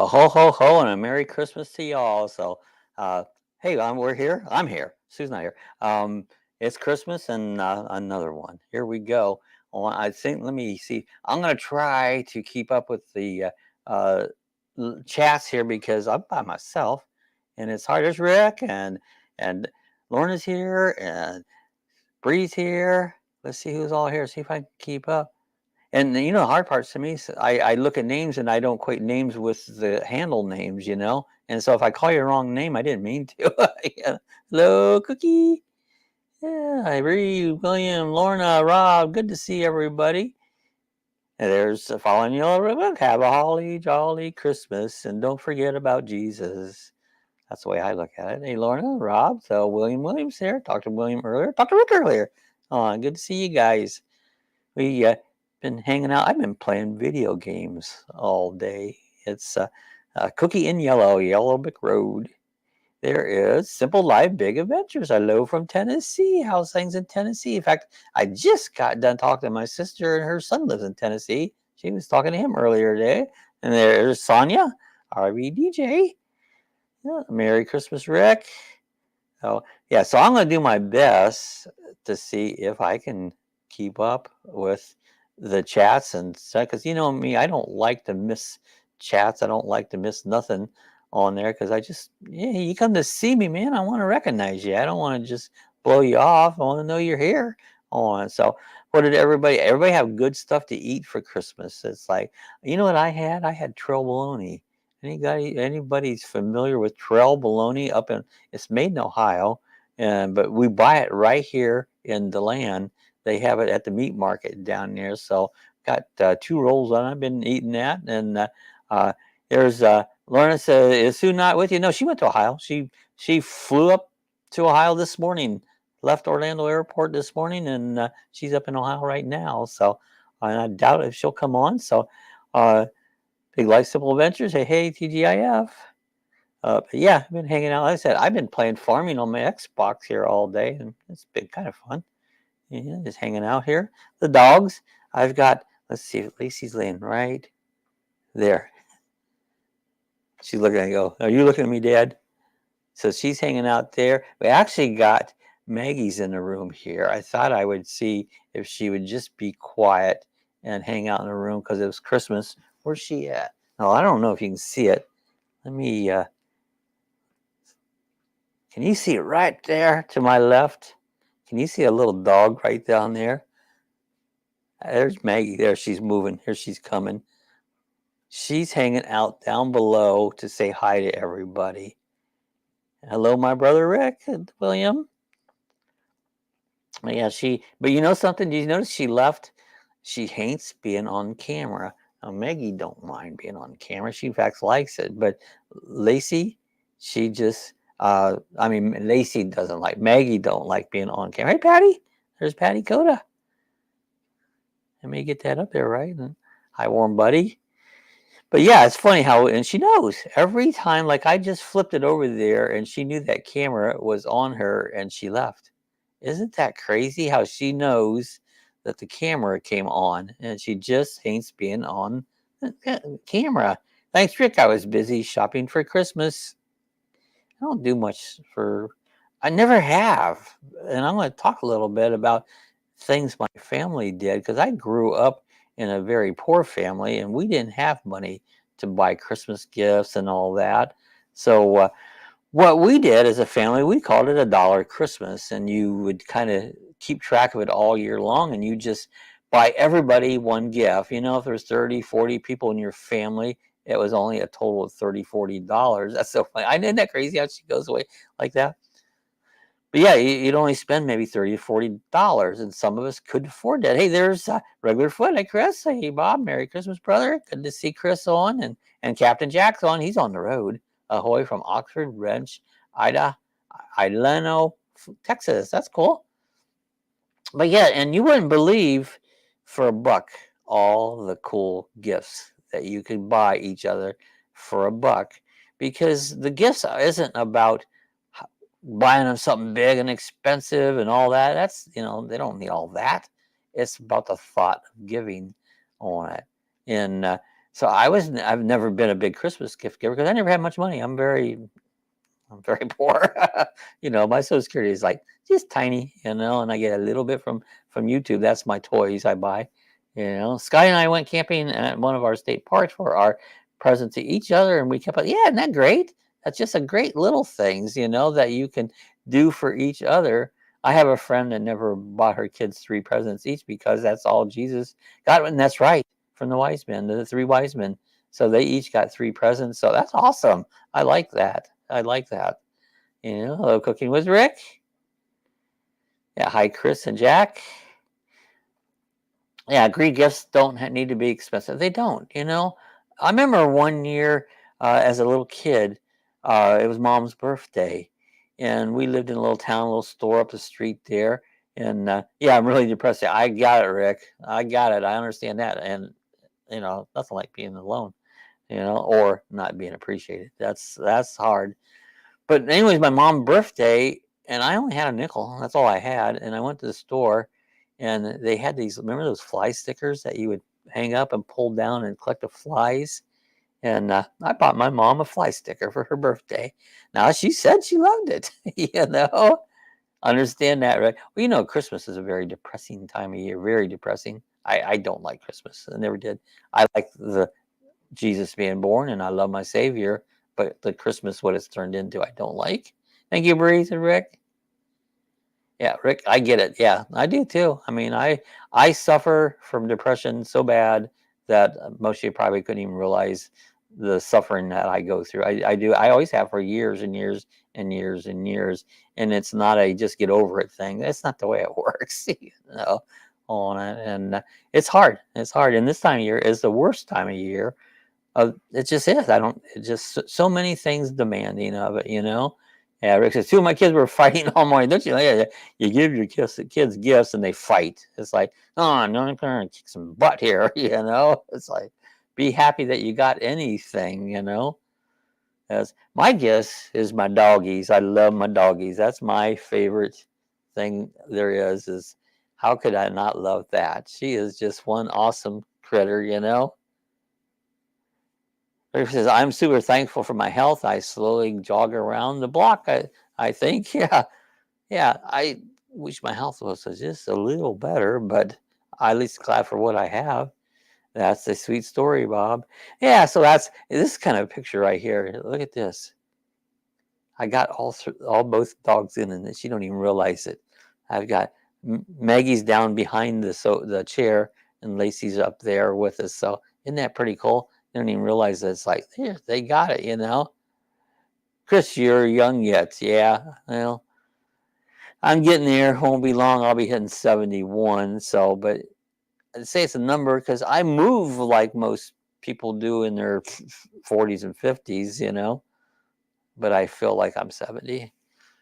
ho ho ho and a Merry Christmas to y'all. So, uh, hey, we're here. I'm here. Sue's not here. It's Christmas and another one. Here we go. I think. Let me see. I'm gonna try to keep up with the uh, chats here because I'm by myself, and it's hard. There's Rick and Lorna's here and Bree's here. Let's see who's all here. See if I can keep up. And the hard part to me is I look at names and I don't equate names with the handle names. And so if I call you a wrong name, I didn't mean to. Yeah. Hello, Cookie. Yeah, I Bree, William, Lorna, Rob. Good to see everybody. And there's following yellow ribbon. Have a holly jolly Christmas, and don't forget about Jesus. That's the way I look at it. Hey, Lorna, Rob. So William's here. Talked to William earlier. Talked to Rick earlier. Oh, good to see you guys. We been hanging out. I've been playing video games all day. It's Cookie in Yellow Brick Road. There is Simple Life Big Adventures. Hello from Tennessee. How's things in Tennessee? In fact, I just got done talking to my sister, and her son lives in Tennessee. She was talking to him earlier today. And there's Sonia, RVDJ. Yeah, Merry Christmas, Rick. Oh, yeah. So I'm going to do my best to see if I can keep up with the chats and stuff, because me, I don't like to miss chats. I don't like to miss nothing on there because you come to see me, man. I want to recognize you. I don't want to just blow you off. I want to know you're here on. So what did everybody have good stuff to eat for Christmas? It's like, what I had? I had trail bologna. Anybody's familiar with trail bologna? It's made in Ohio, but we buy it right here in DeLand. They have it at the meat market down there. So got 2 rolls on. I've been eating that. And there's Lorna says, is Sue not with you? No, she went to Ohio. She flew up to Ohio this morning, left Orlando Airport this morning, and she's up in Ohio right now. So and I doubt if she'll come on. So Big Life Simple Adventures. Hey, TGIF. But yeah, I've been hanging out. Like I said, I've been playing farming on my Xbox here all day, and it's been kind of fun. Yeah, just hanging out here. The dogs. I've got, let's see, Lacey's laying right there. She's looking at me. Go, are you looking at me, Dad? So she's hanging out there. We actually got Maggie's in the room here. I thought I would see if she would just be quiet and hang out in the room because it was Christmas. Where's she at? Oh, I don't know if you can see it. Let me, can you see it right there to my left? Can you see a little dog right down there? There's Maggie. There, she's moving. Here she's coming. She's hanging out down below to say hi to everybody. Hello, my brother Rick and William. Yeah, but you know something? Did you notice she left? She hates being on camera. Now, Maggie don't mind being on camera. She, in fact, likes it. But Lacey, she just, Lacey doesn't like, Maggie don't like being on camera. Hey, Patty. There's Patty Coda. Let me get that up there, right? And hi, warm buddy. But yeah, it's funny how, and she knows every time, like I just flipped it over there and she knew that camera was on her and she left. Isn't that crazy how she knows that the camera came on and she just hates being on the camera? Thanks, Rick. I was busy shopping for Christmas. I don't do much I never have. And I'm going to talk a little bit about things my family did because I grew up in a very poor family and we didn't have money to buy Christmas gifts and all that. So what we did as a family, we called it $1 Christmas, and you would kind of keep track of it all year long, and you just buy everybody one gift. If there's 30, 40 people in your family, it was only a total of $30, $40. That's so funny. Isn't that crazy how she goes away like that? But yeah, you'd only spend maybe $30 to $40, and some of us could afford that. Hey, there's Regular Foot. Hey, Chris. Hey, Bob. Merry Christmas, brother. Good to see Chris on, and Captain Jack's on. He's on the road. Ahoy from Oxford, Wrench, Idaho, Texas. That's cool. But yeah, and you wouldn't believe for $1 all the cool gifts that you could buy each other for $1, because the gifts isn't about buying them something big and expensive and all that. That's, they don't need all that. It's about the thought of giving on it. And So I've never been a big Christmas gift giver because I never had much money. I'm very poor. My Social Security is like just tiny, and I get a little bit from YouTube. That's my toys I buy. Sky and I went camping at one of our state parks for our present to each other, and we kept like, yeah, isn't that great? That's just a great little things, that you can do for each other. I have a friend that never bought her kids 3 presents each because that's all Jesus got, and that's right from the wise men, the 3 wise men. So they each got 3 presents. So that's awesome. I like that. I like that. Hello, Cooking with Rick. Yeah, hi, Chris and Jack. Yeah, agree. Gifts don't need to be expensive. They don't. I remember one year as a little kid, it was Mom's birthday, and we lived in a little town, a little store up the street there. And yeah, I'm really depressed. I got it, Rick. I got it. I understand that. And nothing like being alone. Or not being appreciated. That's hard. But anyways, my mom's birthday, and I only had a nickel. That's all I had. And I went to the store, and they had these. Remember those fly stickers that you would hang up and pull down and collect the flies? And I bought my mom a fly sticker for her birthday. Now she said she loved it. Understand that, right? Well, Christmas is a very depressing time of year. Very depressing. I don't like Christmas. I never did. I like the Jesus being born, and I love my Savior. But the Christmas, what it's turned into, I don't like. Thank you, Breeze and Rick. Yeah, Rick, I get it. Yeah, I do too. I mean, I suffer from depression so bad that most of you probably couldn't even realize the suffering that I go through. I do. I always have for years and years and years and years. And it's not a just get over it thing. That's not the way it works. And it's hard. It's hard. And this time of year is the worst time of year. It just is. It just so many things demanding of it. Yeah, Rick says 2 of my kids were fighting all morning. Don't you know? Yeah, you give your kids gifts and they fight. It's like, oh, I'm gonna kick some butt here. It's like, be happy that you got anything. As my guess is my doggies. I love my doggies. That's my favorite thing there is. Is how could I not love that? She is just one awesome critter. Rick says, I'm super thankful for my health. I slowly jog around the block. I think, yeah. Yeah, I wish my health was just a little better, but I at least glad for what I have. That's a sweet story, Bob. Yeah, so this kind of a picture right here. Look at this. I got both dogs in, and she don't even realize it. I've got Maggie's down behind the chair, and Lacey's up there with us. So isn't that pretty cool? They don't even realize that it's like, here, they got it. Chris, you're young yet. Yeah, well, I'm getting there. Won't be long. I'll be hitting 71. So, but I'd say it's a number because I move like most people do in their 40s and 50s, but I feel like I'm 70.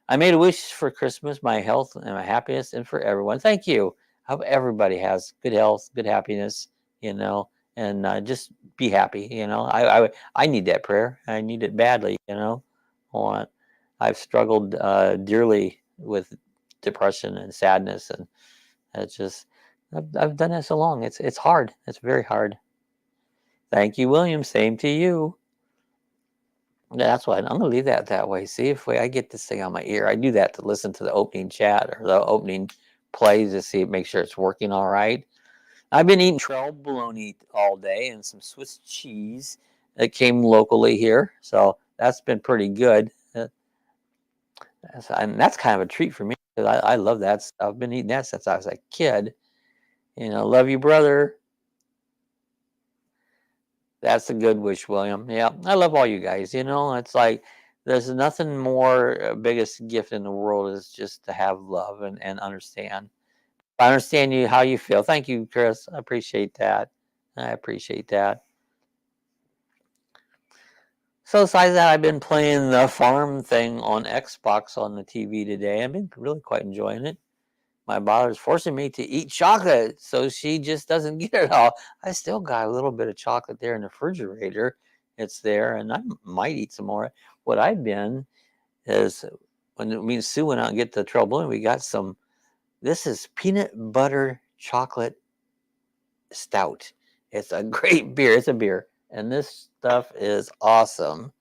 I made a wish for Christmas, my health and my happiness, and for everyone. Thank you. I hope everybody has good health, good happiness, and just be happy. I need that prayer. I need it badly. I've struggled dearly with depression and sadness, and it's just I've done that so long. It's hard. It's very hard. Thank you, William. Same to you. That's why I'm gonna leave that way. See if I get this thing on my ear. I do that to listen to the opening chat or the opening plays to see, make sure it's working all right. I've been eating trail bologna all day and some Swiss cheese that came locally here, so that's been pretty good. And that's kind of a treat for me because I love that stuff. I've been eating that since I was a kid. Love you, brother. That's a good wish, William. Yeah, I love all you guys. It's like there's nothing more biggest gift in the world is just to have love and understand. I understand how you feel. Thank you, Chris. I appreciate that. I appreciate that. So besides that, I've been playing the farm thing on Xbox on the TV today. I've been really quite enjoying it. My daughter's forcing me to eat chocolate, so she just doesn't get it all. I still got a little bit of chocolate there in the refrigerator. It's there, and I might eat some more. What I've been is when me and Sue went out and get the trail blowing, we got some. This is peanut butter chocolate stout. It's a great beer. It's a beer. And this stuff is awesome.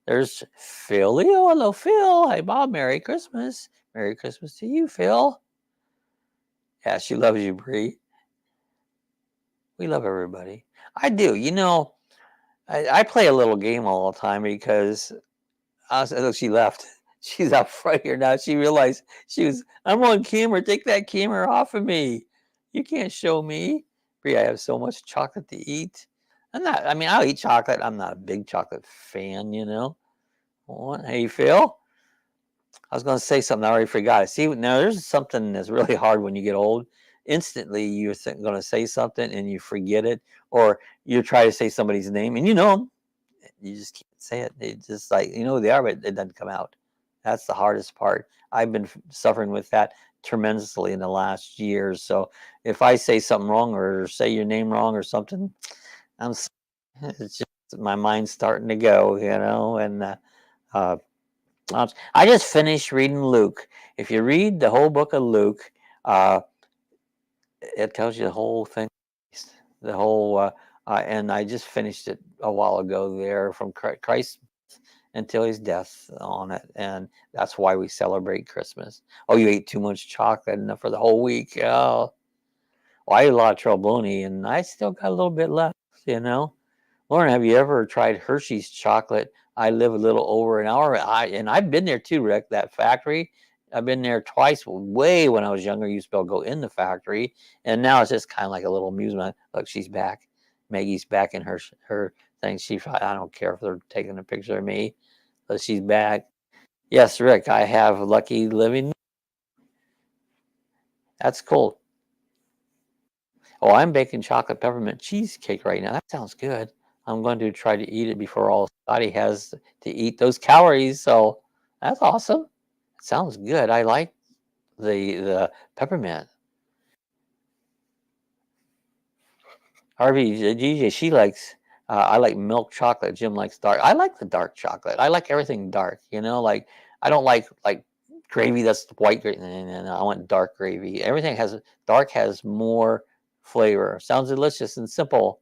There's Phil. Oh, hello, Phil. Hey, Bob. Merry Christmas. Merry Christmas to you, Phil. Yeah, she loves you, Bree. We love everybody. I do. You know, I play a little game all the time because look, she left. She's out front here now. She realized I'm on camera. Take that camera off of me. You can't show me. Bree, I have so much chocolate to eat. I mean, I'll eat chocolate. I'm not a big chocolate fan, you know. Hey, Phil. I was going to say something. I already forgot. See, now there's something that's really hard when you get old. Instantly, you're going to say something and you forget it, or you try to say somebody's name and you know 'em, you just can't say it. It's just like you know who they are, but it doesn't come out. That's the hardest part. I've been suffering with that tremendously in the last years. So if I say something wrong or say your name wrong or something, I'm it's just my mind's starting to go, you know, and uh, I just finished reading Luke. If you read the whole book of Luke, uh, it tells you the whole thing, the whole. And I just finished it a while ago. There, from Christ until his death on it, and that's why we celebrate Christmas. Oh, you ate too much chocolate enough for the whole week. Oh, well, I ate a lot of troubloni, and I still got a little bit left. You know. Lauren, have you ever tried Hershey's chocolate? I live a little over an hour. I've been there too, Rick. That factory. I've been there twice. Way when I was younger, you used to be able to go in the factory, and now it's just kind of like a little amusement. Look, she's back. Maggie's back in her thing. I don't care if they're taking a picture of me, but she's back. Yes, Rick. I have lucky living. That's cool. Oh, I'm baking chocolate peppermint cheesecake right now. That sounds good. I'm going to try to eat it before all Scotty has to eat those calories. So that's awesome. It sounds good. I like the peppermint. RV DJ, she likes. I like milk chocolate. Jim likes dark. I like the dark chocolate. I like everything dark. You know, like I don't like gravy that's white gravy. No, I want dark gravy. Everything has dark has more flavor. Sounds delicious and simple.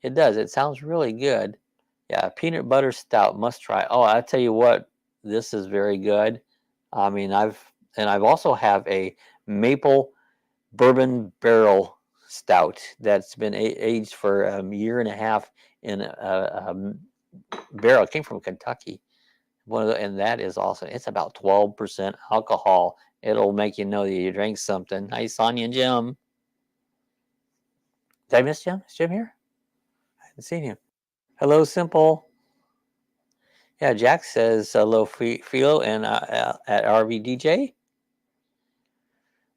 It does. It sounds really good. Yeah, peanut butter stout, must try. Oh, I tell you what, this is very good. I mean, I've also have a maple bourbon barrel stout that's been aged for a year and a half in a barrel. It came from Kentucky. And that is awesome. It's about 12% alcohol. It'll make you know that you drank something. Hi, Sonia and Jim. Did I miss Jim? Is Jim here? I haven't seen him. Hello, Simple. Yeah, Jack says hello, Philo, and at RVDJ.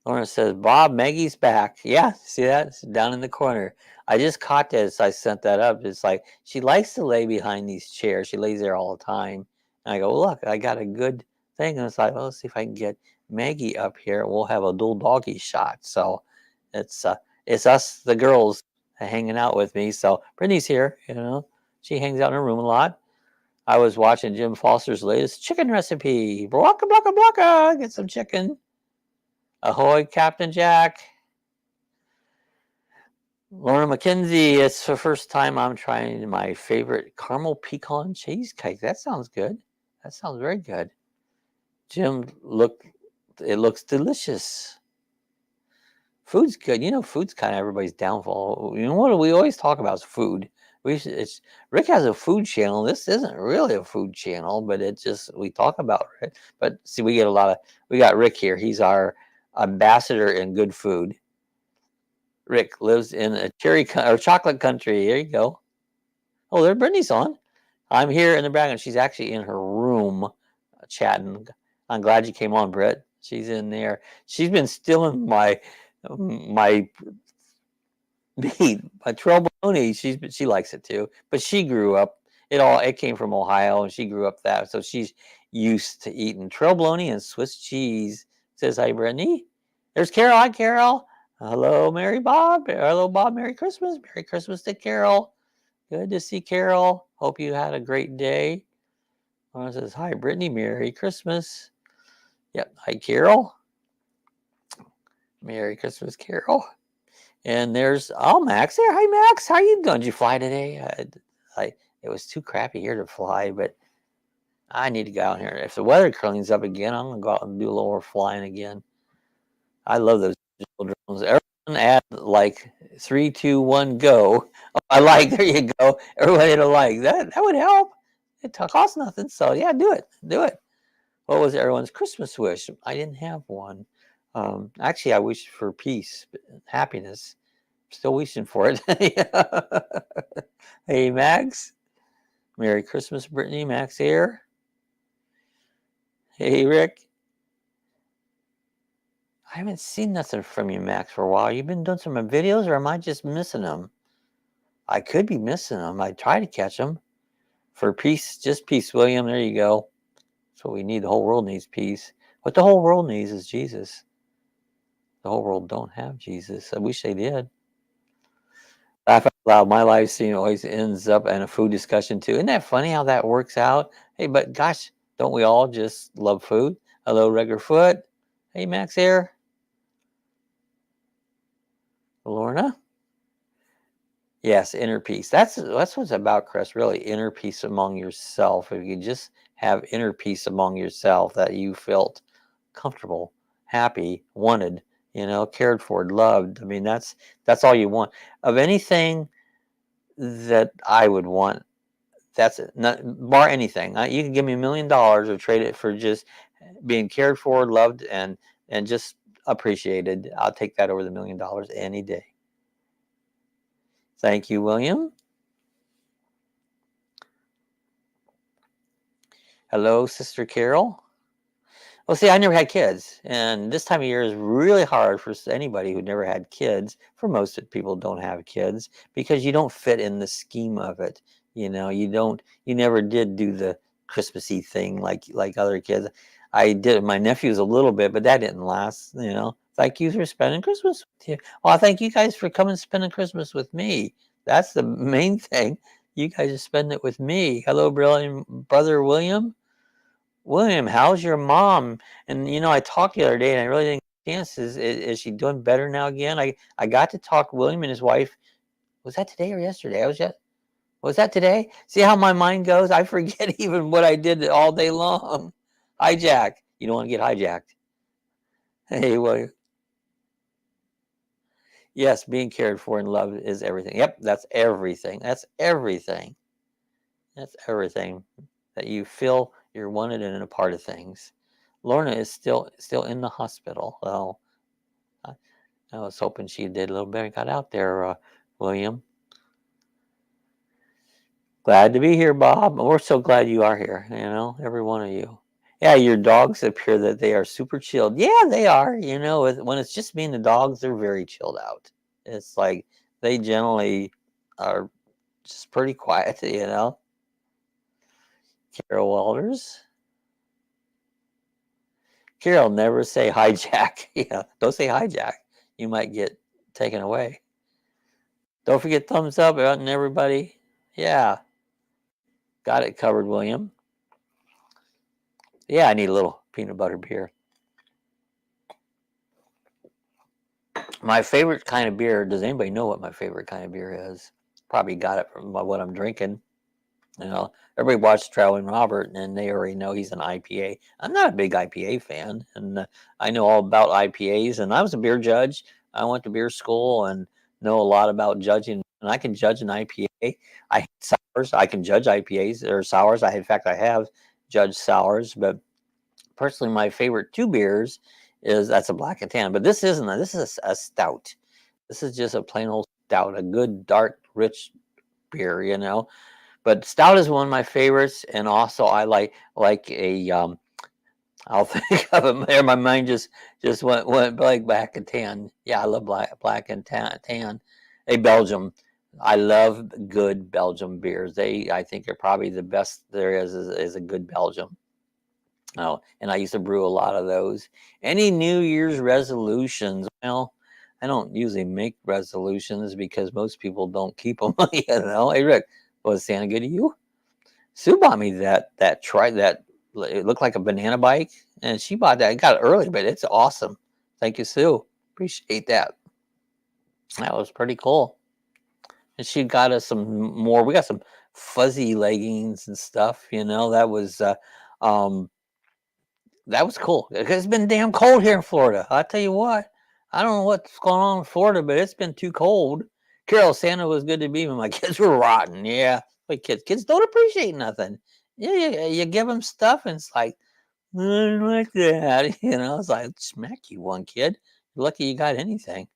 Lauren says, Bob, Maggie's back. Yeah, see that? It's down in the corner. I just caught this. I sent that up. It's like she likes to lay behind these chairs. She lays there all the time. And I go, look, I got a good thing. And it's like, well, let's see if I can get Maggie up here. We'll have a dual doggy shot. So it's us, the girls, hanging out with me. So Brittany's here. You know, she hangs out in her room a lot. I was watching Jim Foster's latest chicken recipe. Blocka, blocka, blocka. Get some chicken. Ahoy, Captain Jack. Lorna McKenzie, it's the first time I'm trying my favorite caramel pecan cheesecake. That sounds good. That sounds very good. Jim, it looks delicious. Food's good. You know, food's kind of everybody's downfall. You know what we always talk about is food. Rick has a food channel. This isn't really a food channel, but it's just we talk about it. But see, we got Rick here. He's our ambassador in good food. Rick lives in a or chocolate country. There you go. Oh, there Brittany's on. I'm here in the background. She's actually in her room chatting. I'm glad you came on, Britt. She's in there. She's been stealing my meat, my bologna. She likes it too. But she grew up. It came from Ohio, and she grew up that. So she's used to eating bologna and Swiss cheese. Says hi, Brittany. There's Carol. Hi, Carol. Hello, Mary Bob. Hello, Bob. Merry Christmas. Merry Christmas to Carol. Good to see Carol. Hope you had a great day. Laura says, hi, Brittany. Merry Christmas. Yep. Hi, Carol. Merry Christmas, Carol. And there's Max there. Hi Max, how you doing? Did you fly today? It was too crappy here to fly, but I need to go out here. If the weather cleans up again, I'm gonna go out and do a little more flying again. I love those digital drones. Everyone add like 3, 2, 1, go. Oh, I like. There you go. Everybody to like that. That would help. It costs nothing. So yeah, do it. Do it. What was everyone's Christmas wish? I didn't have one. Actually, I wished for peace, happiness. Still wishing for it. Hey, Max. Merry Christmas, Brittany. Max here. Hey, Rick. I haven't seen nothing from you, Max, for a while. You been doing some videos, or am I just missing them? I could be missing them. I try to catch them. For peace, just peace, William. There you go. That's what we need. The whole world needs peace. What the whole world needs is Jesus. The whole world don't have Jesus. I wish they did. Laugh out loud. My live scene always ends up in a food discussion too. Isn't that funny how that works out? Hey, but gosh, don't we all just love food? Hello, Regular Foot. Hey, Max here. Lorna. Yes, inner peace. That's what it's about, Chris. Really, inner peace among yourself. If you just have inner peace among yourself, that you felt comfortable, happy, wanted, cared for, loved. I mean, that's all you want. Of anything that I would want, that's it. Not bar anything. You can give me $1 million or trade it for just being cared for, loved, and just appreciated. I'll take that over the $1 million any day. Thank you, William. Hello, Sister Carol. Well, see, I never had kids, and this time of year is really hard for anybody who never had kids. For most people, don't have kids because you don't fit in the scheme of it. You never did do the Christmassy thing like other kids. I did my nephews a little bit, but that didn't last. Thank you for spending Christmas with you. Well, thank you guys for coming and spending Christmas with me. That's the main thing. You guys are spending it with me. Hello, brilliant brother William. William, how's your mom? And I talked the other day, and I really didn't get a chance. Is she doing better now again? I got to talk to William and his wife. Was that today or yesterday? Was that today? See how my mind goes? I forget even what I did all day long. Hijack. You don't want to get hijacked. Hey, William. Yes, being cared for and loved is everything. Yep, that's everything. That's everything. That's everything. That you feel you're wanted and a part of things. Lorna is still in the hospital. Well, I was hoping she did a little better. Got out there, William. Glad to be here, Bob. We're so glad you are here. Every one of you. Yeah, your dogs appear that they are super chilled. Yeah, they are. When it's just me and the dogs, they're very chilled out. It's like they generally are just pretty quiet. Carol Walters. Carol, never say hijack. Yeah, don't say hijack. You might get taken away. Don't forget thumbs up and everybody. Yeah. Got it covered, William. Yeah, I need a little peanut butter beer. My favorite kind of beer, does anybody know what my favorite kind of beer is? Probably got it from what I'm drinking. Everybody watched Traveling Robert, and they already know he's an IPA. I'm not a big IPA fan, and I know all about IPAs, and I was a beer judge. I went to beer school and know a lot about judging, and I can judge an IPA. I hate sours. I can judge IPAs or sours. In fact, I have judged sours, but personally, my favorite two beers that's a black and tan, but this isn't. This is a stout. This is just a plain old stout, a good dark, rich beer. But stout is one of my favorites, and also I like a I'll think of it there. My mind just went like black and tan. Yeah, I love black and tan. A Belgium. I love good Belgium beers. I think are probably the best there is a good Belgium. Oh, and I used to brew a lot of those. Any New Year's resolutions? Well, I don't usually make resolutions because most people don't keep them. Hey, Rick, was Santa good to you? Sue bought me that it looked like a banana bike, and she bought that. I got it early, but it's awesome. Thank you, Sue. Appreciate that. That was pretty cool. And she got us some more. We got some fuzzy leggings and stuff. Um, that was cool. It's been damn cold here in Florida. I tell you what, I don't know what's going on in Florida, but it's been too cold. Carol, Santa was good to me, but my kids were rotten. Yeah, but kids don't appreciate nothing. Yeah, you give them stuff, and it's like, I don't like that. It's like, smack you, one kid. You're lucky you got anything.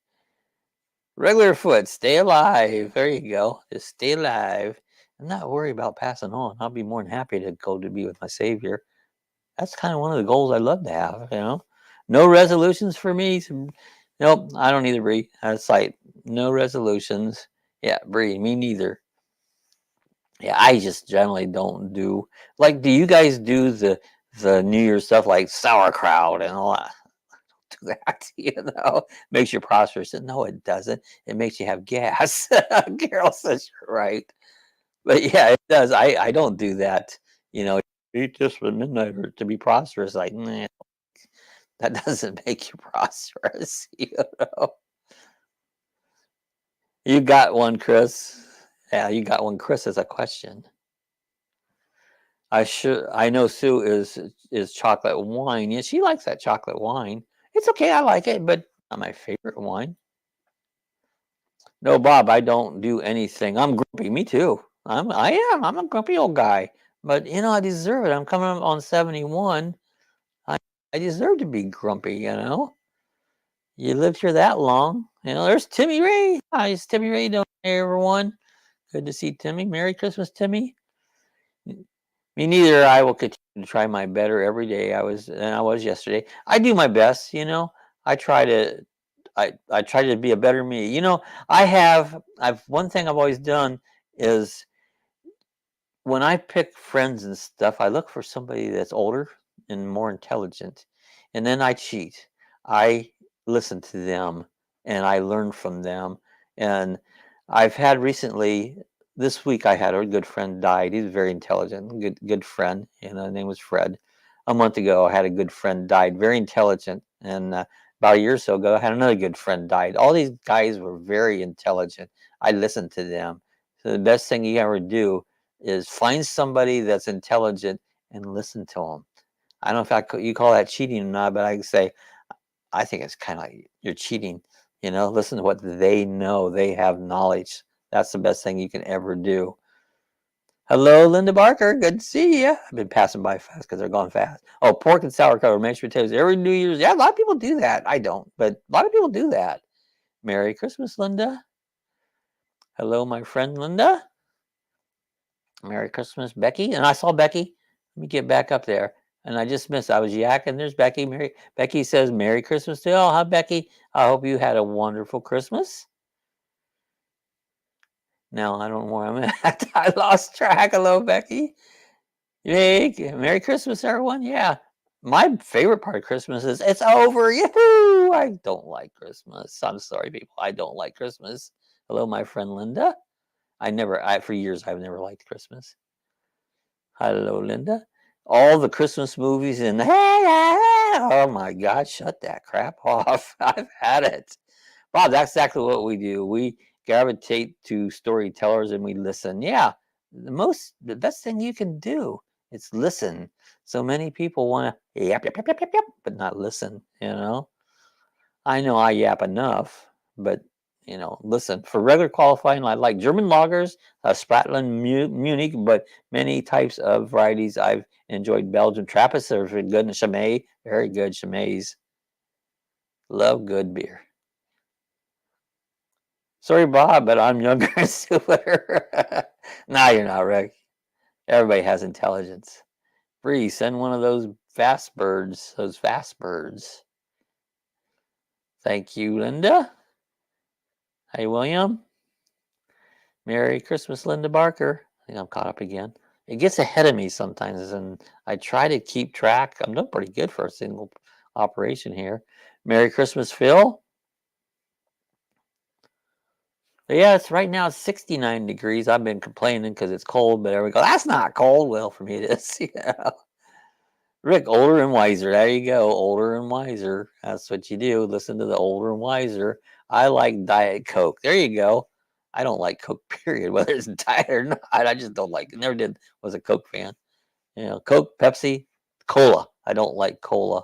Regular foot, stay alive. There you go. Just stay alive. I'm not worried about passing on. I'll be more than happy to go to be with my Savior. That's kind of one of the goals I love to have. No resolutions for me. Nope, I don't either, Bree. That's like no resolutions. Yeah, Bree, me neither. Yeah, I just generally don't do like. Do you guys do the New Year's stuff like sauerkraut and all that? Do that, makes you prosperous. No, it doesn't. It makes you have gas. Carol says you're right, but yeah, it does. I don't do that. Eat this for midnight or to be prosperous. Like, nah, that doesn't make you prosperous. You got one, Chris. Yeah, you got one. Chris has a question. I know Sue is chocolate wine. Yeah, she likes that chocolate wine. It's okay, I like it, but not my favorite wine. No, Bob, I don't do anything. I'm grumpy. Me too. I am. I'm a grumpy old guy. But I deserve it. I'm coming up on 71. I I deserve to be grumpy. You lived here that long. There's Timmy Ray. Hi, it's Timmy Ray. Hey, everyone. Good to see Timmy. Merry Christmas, Timmy. Me neither. I will continue to try my better every day. I was yesterday. I do my best. I try to. I try to be a better me. I've one thing I've always done is when I pick friends and stuff, I look for somebody that's older and more intelligent, and then I cheat. I listen to them and I learn from them. And I've had recently this week I had a good friend died. He's very intelligent, good friend. His name was Fred. A month ago, I had a good friend died, very intelligent, and about a year or so ago, I had another good friend died. All these guys were very intelligent. I listened to them. So the best thing you ever do is find somebody that's intelligent and listen to them. I don't know if you call that cheating or not, but I say I think it's kind of like you're cheating. Listen to what they know. They have knowledge. That's the best thing you can ever do. Hello, Linda Barker. Good to see you. I've been passing by fast because they're going fast. Oh, pork and sauerkraut or mashed potatoes every New Year's. Yeah, a lot of people do that. I don't, but a lot of people do that. Merry Christmas, Linda. Hello, my friend Linda. Merry Christmas, Becky. And I saw Becky. Let me get back up there. And I just missed. I was yakking. There's Becky. Becky says, Merry Christmas to all. Hi, Becky. I hope you had a wonderful Christmas. Now I don't know where I'm at. I lost track. Hello, Becky. Hey, Merry Christmas, everyone. Yeah. My favorite part of Christmas is it's over. Yahoo! I don't like Christmas. I'm sorry, people. I don't like Christmas. Hello, my friend Linda. For years, I've never liked Christmas. Hello, Linda. All the Christmas movies and oh my God, shut that crap off. I've had it. Bob, that's exactly what we do. We gravitate to storytellers and we listen. Yeah, the best thing you can do is listen. So many people want to yap, but not listen. I know I yap enough, but listen. For regular qualifying, I like German lagers, Spratland, Munich, but many types of varieties. I've enjoyed Belgian Trappist, are very good, and Chimay, very good Chimays. Love good beer. Sorry, Bob, but I'm younger and stupider. Nah, you're not, Rick. Everybody has intelligence. Bree, send one of those fast birds. Those fast birds. Thank you, Linda. Hey, William. Merry Christmas, Linda Barker. I think I'm caught up again. It gets ahead of me sometimes, and I try to keep track. I'm doing pretty good for a single operation here. Merry Christmas, Phil. But yeah, it's right now 69 degrees. I've been complaining because it's cold, but there we go. That's not cold. Well, for me it is. Yeah. Rick, older and wiser. There you go. Older and wiser. That's what you do. Listen to the older and wiser. I like Diet Coke. There you go. I don't like Coke, period, whether it's diet or not. I just don't like it. Never did. Was a Coke fan. You know, Coke, Pepsi, cola. I don't like cola.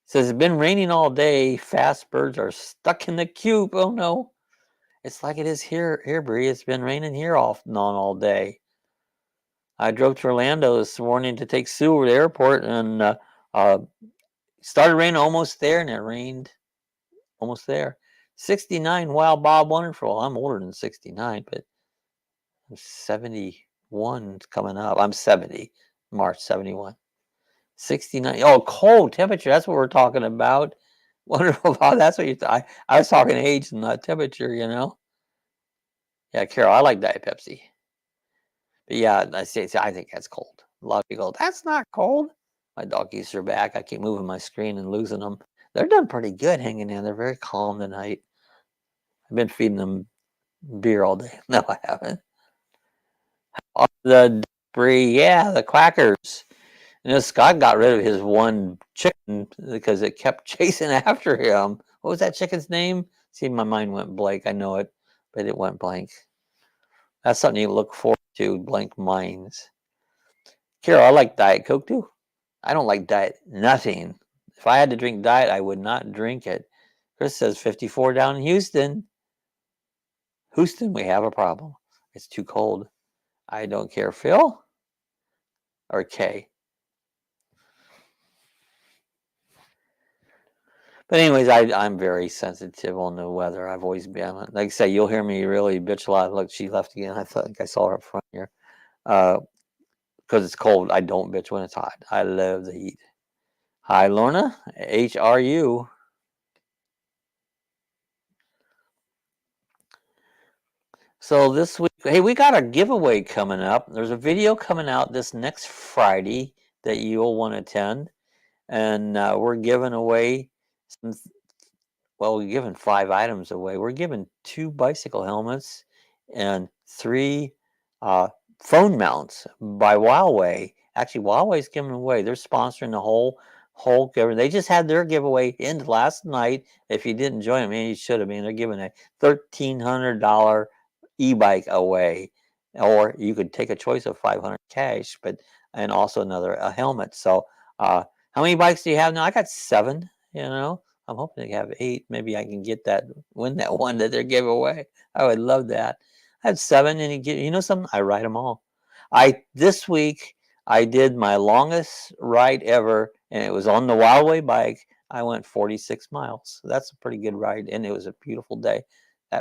Says it's been raining all day. Fast birds are stuck in the coop. Oh no. It's like it is here, Bree. It's been raining here off and on all day. I drove to Orlando this morning to take Sue over to the airport, and started raining almost there, and it rained almost there. 69 Wild Bob Wonderful. I'm older than 69, but I'm 71 coming up. I'm 70, March 71. 69. Oh, cold temperature. That's what we're talking about. Wonderful. That's what you thought. I was talking age and not temperature, you know? Yeah, Carol, I like Diet Pepsi. But yeah, I think that's cold. A lot of people go, that's not cold. My doggies are back. I keep moving my screen and losing them. They're done pretty good hanging in. They're very calm tonight. I've been feeding them beer all day. No, I haven't. The debris, yeah, the quackers. You know, Scott got rid of his one chicken because it kept chasing after him. What was that chicken's name? See, my mind went blank. I know it, but it went blank. That's something you look forward to, blank minds. Carol, I like Diet Coke too. I don't like diet nothing. If I had to drink diet, I would not drink it. Chris says 54 down in Houston. Houston, we have a problem. It's too cold. I don't care. Phil or Kay? But anyways, I'm very sensitive on the weather. I've always been. Like I say, you'll hear me really bitch a lot. Look, she left again. I think I saw her up front here. Because it's cold. I don't bitch when it's hot. I love the heat. Hi, Lorna. HRU. So this week, hey, we got a giveaway coming up. There's a video coming out this next Friday that you'll want to attend. And we're giving away some, well, we're giving 5 items away. We're giving 2 bicycle helmets and 3 phone mounts by Huawei. Actually, Huawei's giving away. They're sponsoring the whole giveaway. They just had their giveaway end last night. If you didn't join them, man, you should have. They're giving a $1,300 e-bike away, or you could take a choice of 500 cash, but and also a helmet. So, how many bikes do you have now? I got 7. You know, I'm hoping to have 8. Maybe I can win that one that they're giving away. I would love that. I have 7, and you know something? I ride them all. This week I did my longest ride ever, and it was on the Wildway bike. I went 46 miles. So that's a pretty good ride, and it was a beautiful day.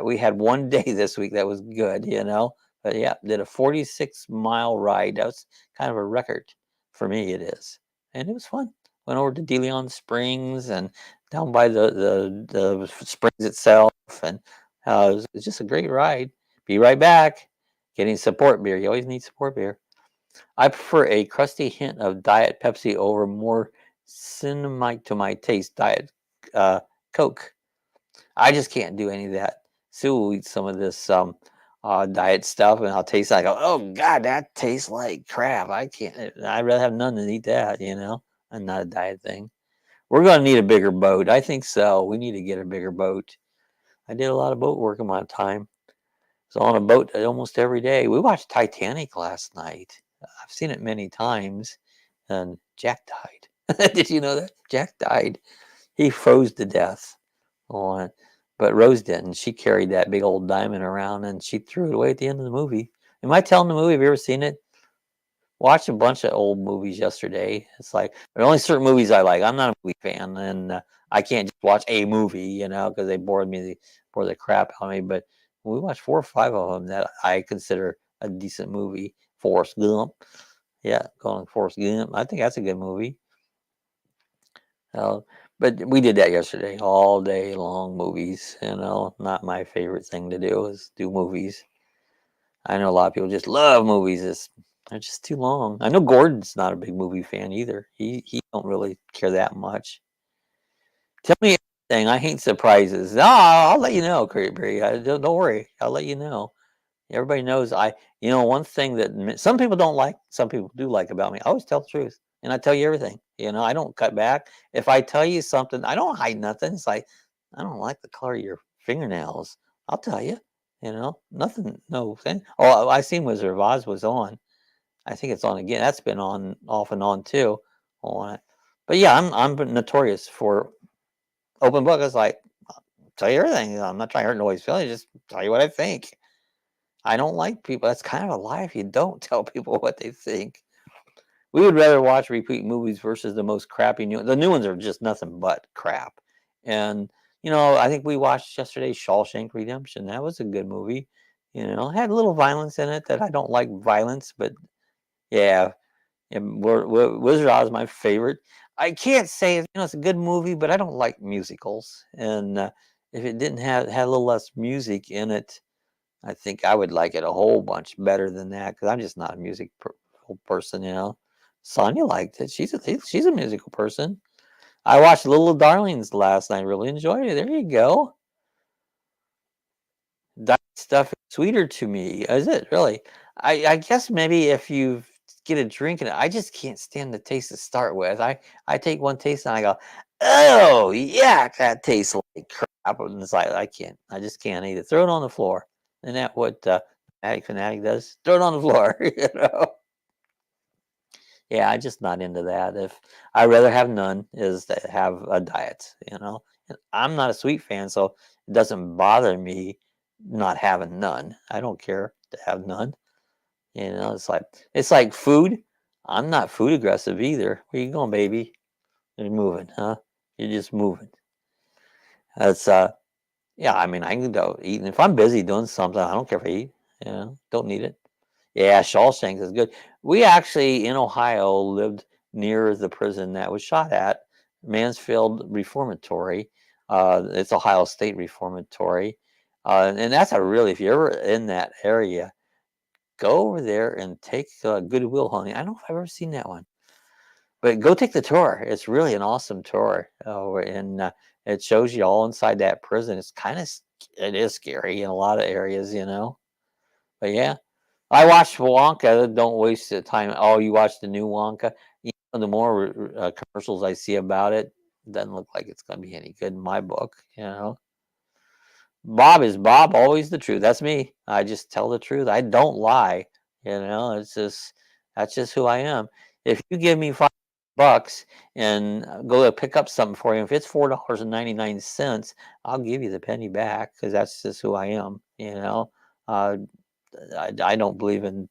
We had one day this week that was good, you know. But yeah, did a 46-mile ride. That was kind of a record for me. It is, and it was fun. Went over to De Leon Springs and down by the springs itself, and it was just a great ride. Be right back. Getting support beer. You always need support beer. I prefer a crusty hint of Diet Pepsi over more cinnamite to my taste Diet Coke. I just can't do any of that. Sue will eat some of this diet stuff, and I'll taste it. I go, oh God, that tastes like crap. I can't. I'd rather have none than eat that. You know, and not a diet thing. We're going to need a bigger boat. I think so. We need to get a bigger boat. I did a lot of boat work in my time. So on a boat almost every day. We watched Titanic last night. I've seen it many times, and Jack died. Did you know that? Jack died. He froze to death on, but Rose didn't. She carried that big old diamond around, and she threw it away at the end of the movie. Am I telling the movie? Have you ever seen it? Watched a bunch of old movies yesterday. It's like there are only certain movies I like. I'm not a movie fan, and I can't just watch a movie, you know, because they bore the crap out of me. But we watched 4 or 5 of them that I consider a decent movie. Forrest Gump, yeah, calling Forrest Gump. I think that's a good movie. Uh, but we did that yesterday, all day long movies. You know, not my favorite thing to do is do movies. I know a lot of people just love movies. They're just too long. I know Gordon's not a big movie fan either. He don't really care that much. Tell me everything. I hate surprises. No, I'll let you know, Bree. Don't worry. I'll let you know. Everybody knows you know, one thing that some people don't like, some people do like about me. I always tell the truth, and I tell you everything. You know, I don't cut back. If I tell you something, I don't hide nothing. It's like I don't like the color of your fingernails. I'll tell you, nothing, no thing. Oh, I seen Wizard of Oz was on. I think it's on again. That's been on off and on too. On it. But yeah, I'm notorious for open book. It's like, tell you everything. I'm not trying to hurt nobody's feelings. Just tell you what I think. I don't like people. That's kind of a lie if you don't tell people what they think. We would rather watch repeat movies versus the most crappy new. The new ones are just nothing but crap. And I think we watched yesterday Shawshank Redemption. That was a good movie. Had a little violence in it that I don't like violence, but yeah, Wizard of Oz is my favorite. I can't say it's a good movie, but I don't like musicals. And if it didn't have had a little less music in it, I think I would like it a whole bunch better than that because I'm just not a music person. Sonia liked it. She's a musical person. I watched Little Darlings last night. Really enjoyed it. There you go. That stuff is sweeter to me. Is it really? I guess maybe if you get a drink and I just can't stand the taste to start with. I take one taste and I go, oh yeah, that tastes like crap. And it's like I can't. I just can't eat it. Throw it on the floor. Isn't that what Fanatic does? Throw it on the floor. Yeah, I'm just not into that. If I'd rather have none is to have a diet. And I'm not a sweet fan, so it doesn't bother me not having none. I don't care to have none. It's like food. I'm not food aggressive either. Where you going, baby? You're moving, huh? You're just moving. That's yeah, I mean I can go eat. And if I'm busy doing something, I don't care if I eat. Don't need it. Yeah, Shawshank is good. We actually in Ohio lived near the prison that was shot at, Mansfield Reformatory. It's Ohio State Reformatory, and that's if you're ever in that area, go over there and take Goodwill Hunting. I don't know if I've ever seen that one, but go take the tour. It's really an awesome tour, and it shows you all inside that prison. It is scary in a lot of areas. But yeah. I watched Wonka. Don't waste the time. Oh, you watched the new Wonka? The more commercials I see about it, doesn't look like it's going to be any good in my book. Bob is Bob, always the truth. That's me. I just tell the truth. I don't lie. That's just who I am. If you give me $5 and go to pick up something for you, if it's $4.99, I'll give you the penny back because that's just who I am. I don't believe in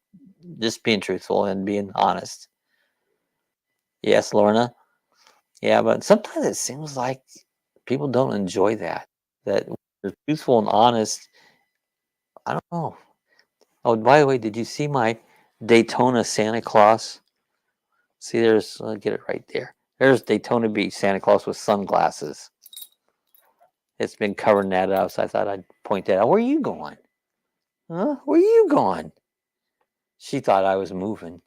just being truthful and being honest. Yes, Lorna. Yeah, but sometimes it seems like people don't enjoy that. That they're truthful and honest. I don't know. Oh, by the way, did you see my Daytona Santa Claus? See, I'll get it right there. There's Daytona Beach Santa Claus with sunglasses. It's been covering that up, so I thought I'd point that out. Where are you going? Huh? Where are you going? She thought I was moving.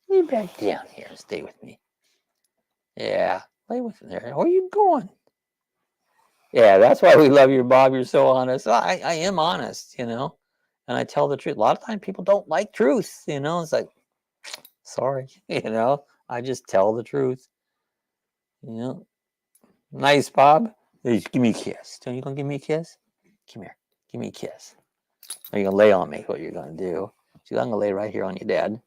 Lay back down here and stay with me. Yeah, lay with me there. Where are you going? Yeah, that's why we love you, Bob. You're so honest. I am honest, and I tell the truth. A lot of times people don't like truth. It's like, sorry, I just tell the truth. Nice, Bob. Hey, give me a kiss. Are you going to give me a kiss? Come here. Give me a kiss. Are you going to lay on me? What you're going to do? I'm going to lay right here on you, Dad.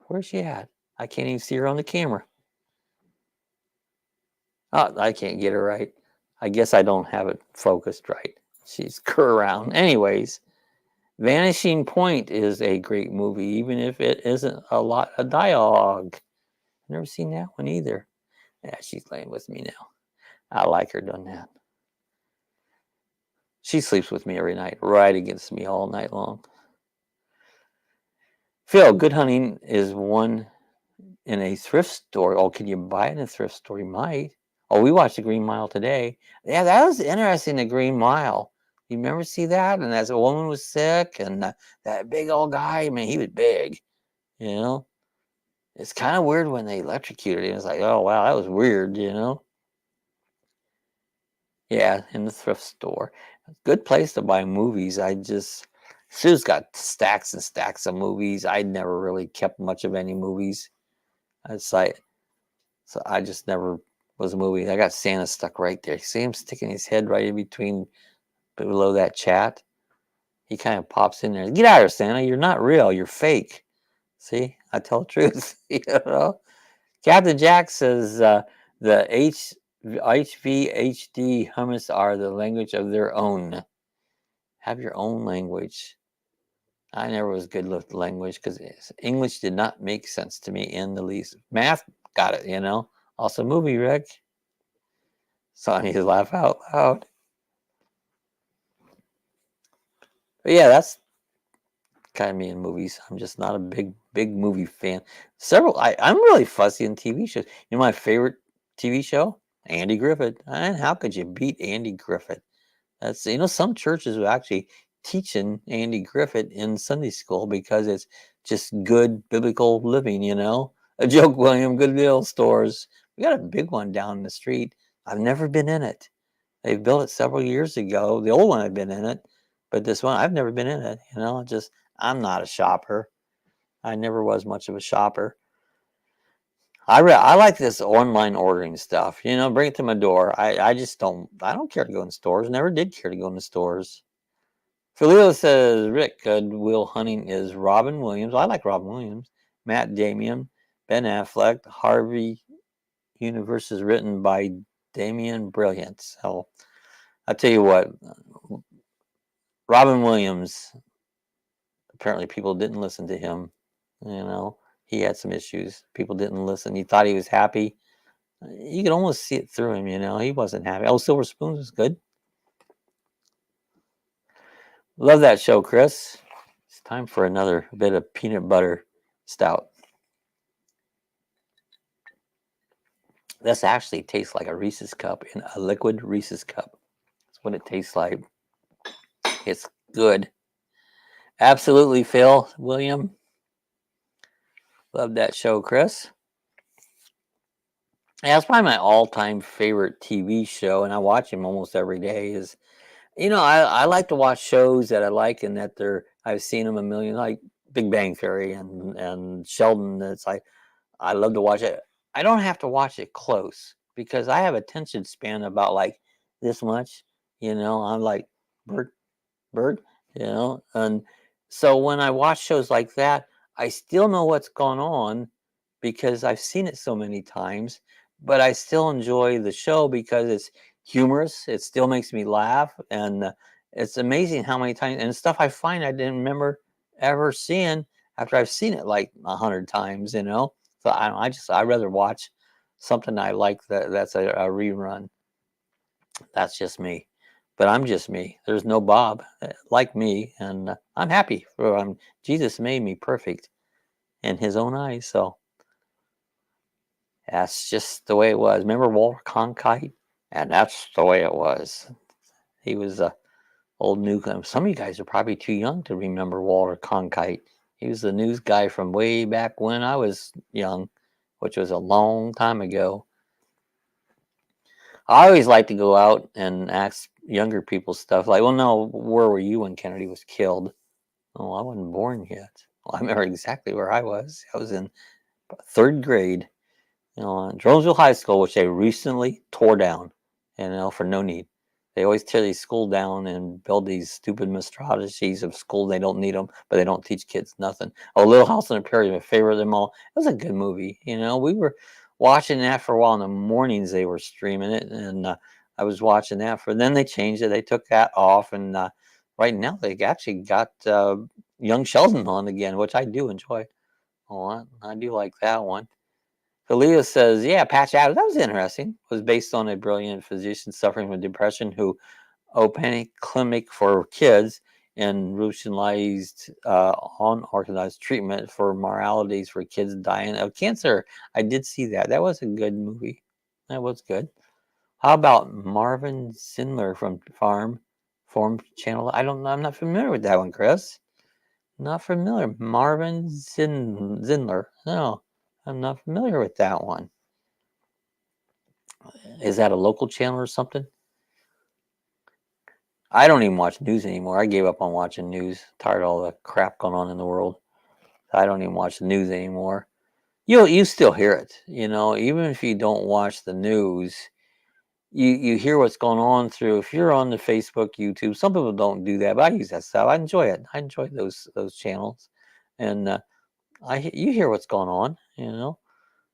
Where's she at? I can't even see her on the camera. Oh, I can't get her right. I guess I don't have it focused right. She's around. Anyways, Vanishing Point is a great movie, even if it isn't a lot of dialogue. Never seen that one either. Yeah, she's laying with me now. I like her doing that. She sleeps with me every night, right against me all night long. Phil, good hunting is one in a thrift store. Oh, can you buy it in a thrift store? You might. Oh, we watched the Green Mile today. Yeah, that was interesting, the Green Mile. You remember see that? And as a woman was sick and that big old guy, I mean, he was big. It's kind of weird when they electrocuted him. It's like, oh, wow, that was weird. Yeah, in the thrift store. Good place to buy movies. Sue's got stacks and stacks of movies. I never really kept much of any movies. It's like, so I just never was a movie. I got Santa stuck right there. See him sticking his head right in between below that chat. He kind of pops in there. Get out of here, Santa. You're not real. You're fake. See, I tell the truth. You know. Captain Jack says the HVHD hummus are the language of their own. Have your own language. I never was good with language because English did not make sense to me in the least. Math, got it, you know. Also, movie, Rick. So I need to laugh out loud. But yeah, that's kind of me in movies. I'm just not a big movie fan. I'm really fussy in TV shows. You know my favorite TV show? Andy Griffith. And how could you beat Andy Griffith? That's, you know, some churches are actually teaching Andy Griffith in Sunday school because it's just good biblical living, you know. A joke, William, good deal stores. We got a big one down the street. I've never been in it. They built it several years ago. The old one I've been in it, but this one I've never been in it. You know, I'm not a shopper. I never was much of a shopper. I like this online ordering stuff. You know, bring it to my door. I just don't. I don't care to go in stores. Never did care to go in the stores. Philio says Rick Goodwill Hunting is Robin Williams. I like Robin Williams. Matt Damien, Ben Affleck, Harvey Universe is written by Damien Brilliant. So I'll tell you what, Robin Williams. Apparently, people didn't listen to him. You know, he had some issues. People didn't listen. He thought he was happy. You could almost see it through him. You know, he wasn't happy. Oh, Silver Spoons was good. Love that show, Chris. It's time for another bit of peanut butter stout. This actually tastes like a Reese's cup in a liquid Reese's cup. That's what it tastes like. It's good. Absolutely, Phil, William. Love that show, Chris. Yeah, it's probably my all-time favorite TV show, and I watch him almost every day. Is, you know, I like to watch shows that I like and that I've seen them a million, like Big Bang Theory and Sheldon. It's like I love to watch it. I don't have to watch it close because I have attention span about like this much. You know, I'm like bird. You know, and so when I watch shows like that, I still know what's going on because I've seen it so many times. But I still enjoy the show because it's humorous. It still makes me laugh, and it's amazing how many times and stuff I find I didn't remember ever seeing after I've seen it like 100 times. You know, so I rather watch something I like that's a rerun. That's just me, but I'm just me. There's no Bob like me, and I'm happy for Jesus made me perfect in His own eyes. So that's just the way it was. Remember Walter Cronkite? And that's the way it was. He was a old news. Some of you guys are probably too young to remember Walter Cronkite. He was the news guy from way back when I was young, which was a long time ago. I always like to go out and ask younger people stuff like, well, no, where were you when Kennedy was killed? Oh, I wasn't born yet. Well, I remember exactly where I was. I was in third grade, you know, in Dronesville High School, which they recently tore down, you know, for no need. They always tear these schools down and build these stupid monstrosities of school. They don't need them, but they don't teach kids nothing. Oh, Little House on the Prairie, my favorite of them all. It was a good movie. You know, we were watching that for a while in the mornings. They were streaming it, and I was watching that for. Then they changed it. They took that off, and right now they actually got Young Sheldon on again, which I do enjoy. Oh, I do like that one. Kalia says, yeah, Patch Adams, that was interesting. It was based on a brilliant physician suffering from depression who opened a clinic for kids and rationalized unorthodox treatment for moralities for kids dying of cancer. I did see that. That was a good movie. That was good. How about Marvin Zindler from Form Channel? I'm not familiar with that one, Chris. Not familiar. Marvin Zindler. No, I'm not familiar with that one. Is that a local channel or something? I don't even watch news anymore. I gave up on watching news. Tired of all the crap going on in the world. I don't even watch the news anymore. You still hear it, even if you don't watch the news, you hear what's going on through. If you're on the Facebook, YouTube, some people don't do that, but I use that stuff. I enjoy it. I enjoy those channels, and you hear what's going on.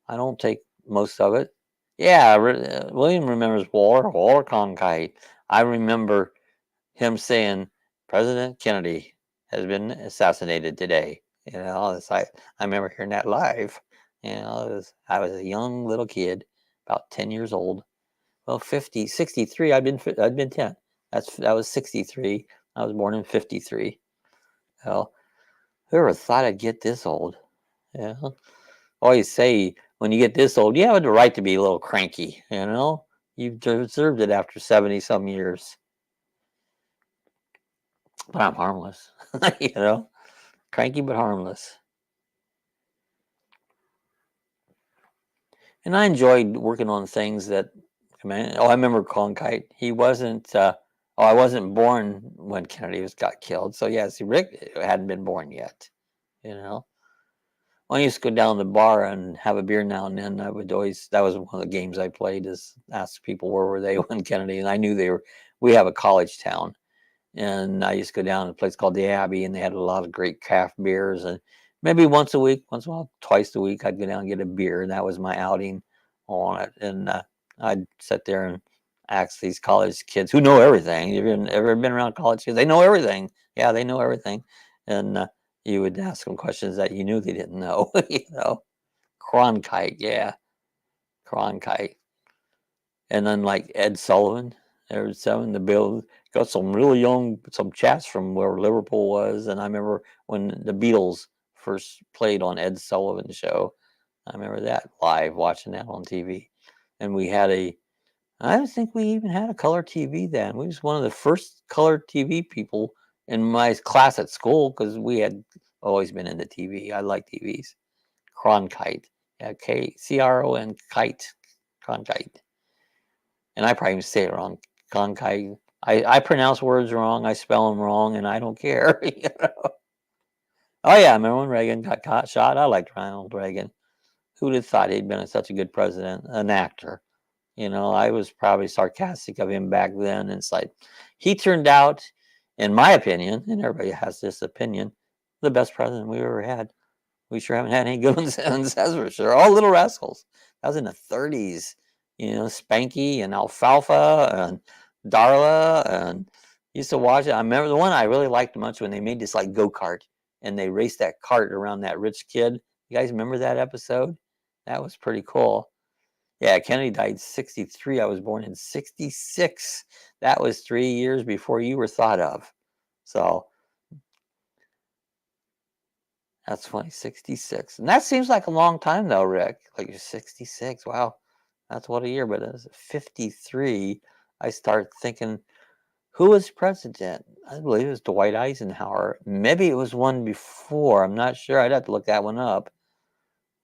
I don't take most of it. Yeah, William remembers Walter Cronkite. I remember him saying President Kennedy has been assassinated today. I remember hearing that live. I was a young little kid, about 10 years old. Well, 50, 63. I'd been 10. That was 63. I was born in 53. Well, whoever thought I'd get this old? Yeah. Always say when you get this old, you have the right to be a little cranky. You've deserved it after 70 some years. But I'm harmless. Cranky but harmless. And I enjoyed working on things that, I remember Cronkite. He wasn't, I wasn't born when Kennedy got killed. So, yes, Rick hadn't been born yet, you know. When I used to go down to the bar and have a beer now and then, I would always, that was one of the games I played, is ask people where were they when Kennedy, and I knew we have a college town. And I used to go down to a place called the Abbey, and they had a lot of great craft beers. And maybe once a week, once in a while, twice a week, I'd go down and get a beer, and that was my outing on it. And I'd sit there and ask these college kids who know everything. You've ever been around college kids? They know everything. Yeah, they know everything. And you would ask them questions that you knew they didn't know. Cronkite, yeah, Cronkite. And then like Ed Sullivan, the Bill got some really young, some chats from where Liverpool was. And I remember when the Beatles first played on Ed Sullivan's show. I remember that live, watching that on TV. And I don't think we even had a color TV then. We was one of the first color TV people in my class at school, because we had always been into TV. I like TVs. Cronkite. Yeah, Cron kite. Cronkite. And I probably say it wrong. Cronkite. I pronounce words wrong. I spell them wrong, and I don't care. Oh yeah, I remember when Reagan got shot. I liked Ronald Reagan. Who'd have thought he'd been such a good president, an actor? I was probably sarcastic of him back then. And it's like, he turned out, in my opinion, and everybody has this opinion, the best president we ever had. We sure haven't had any good ones since, that's for sure. All little rascals. That was in the 30s. Spanky and Alfalfa and Darla, and used to watch it. I remember the one I really liked much when they made this like go-kart, and they raced that cart around that rich kid. You guys remember that episode? That was pretty cool. Yeah, Kennedy died 63. I was born in 66. That was 3 years before you were thought of. So that's funny, 66. And that seems like a long time though, Rick. Like you're 66. Wow. That's what a year. But as 53, I start thinking, who was president? I believe it was Dwight Eisenhower. Maybe it was one before. I'm not sure. I'd have to look that one up.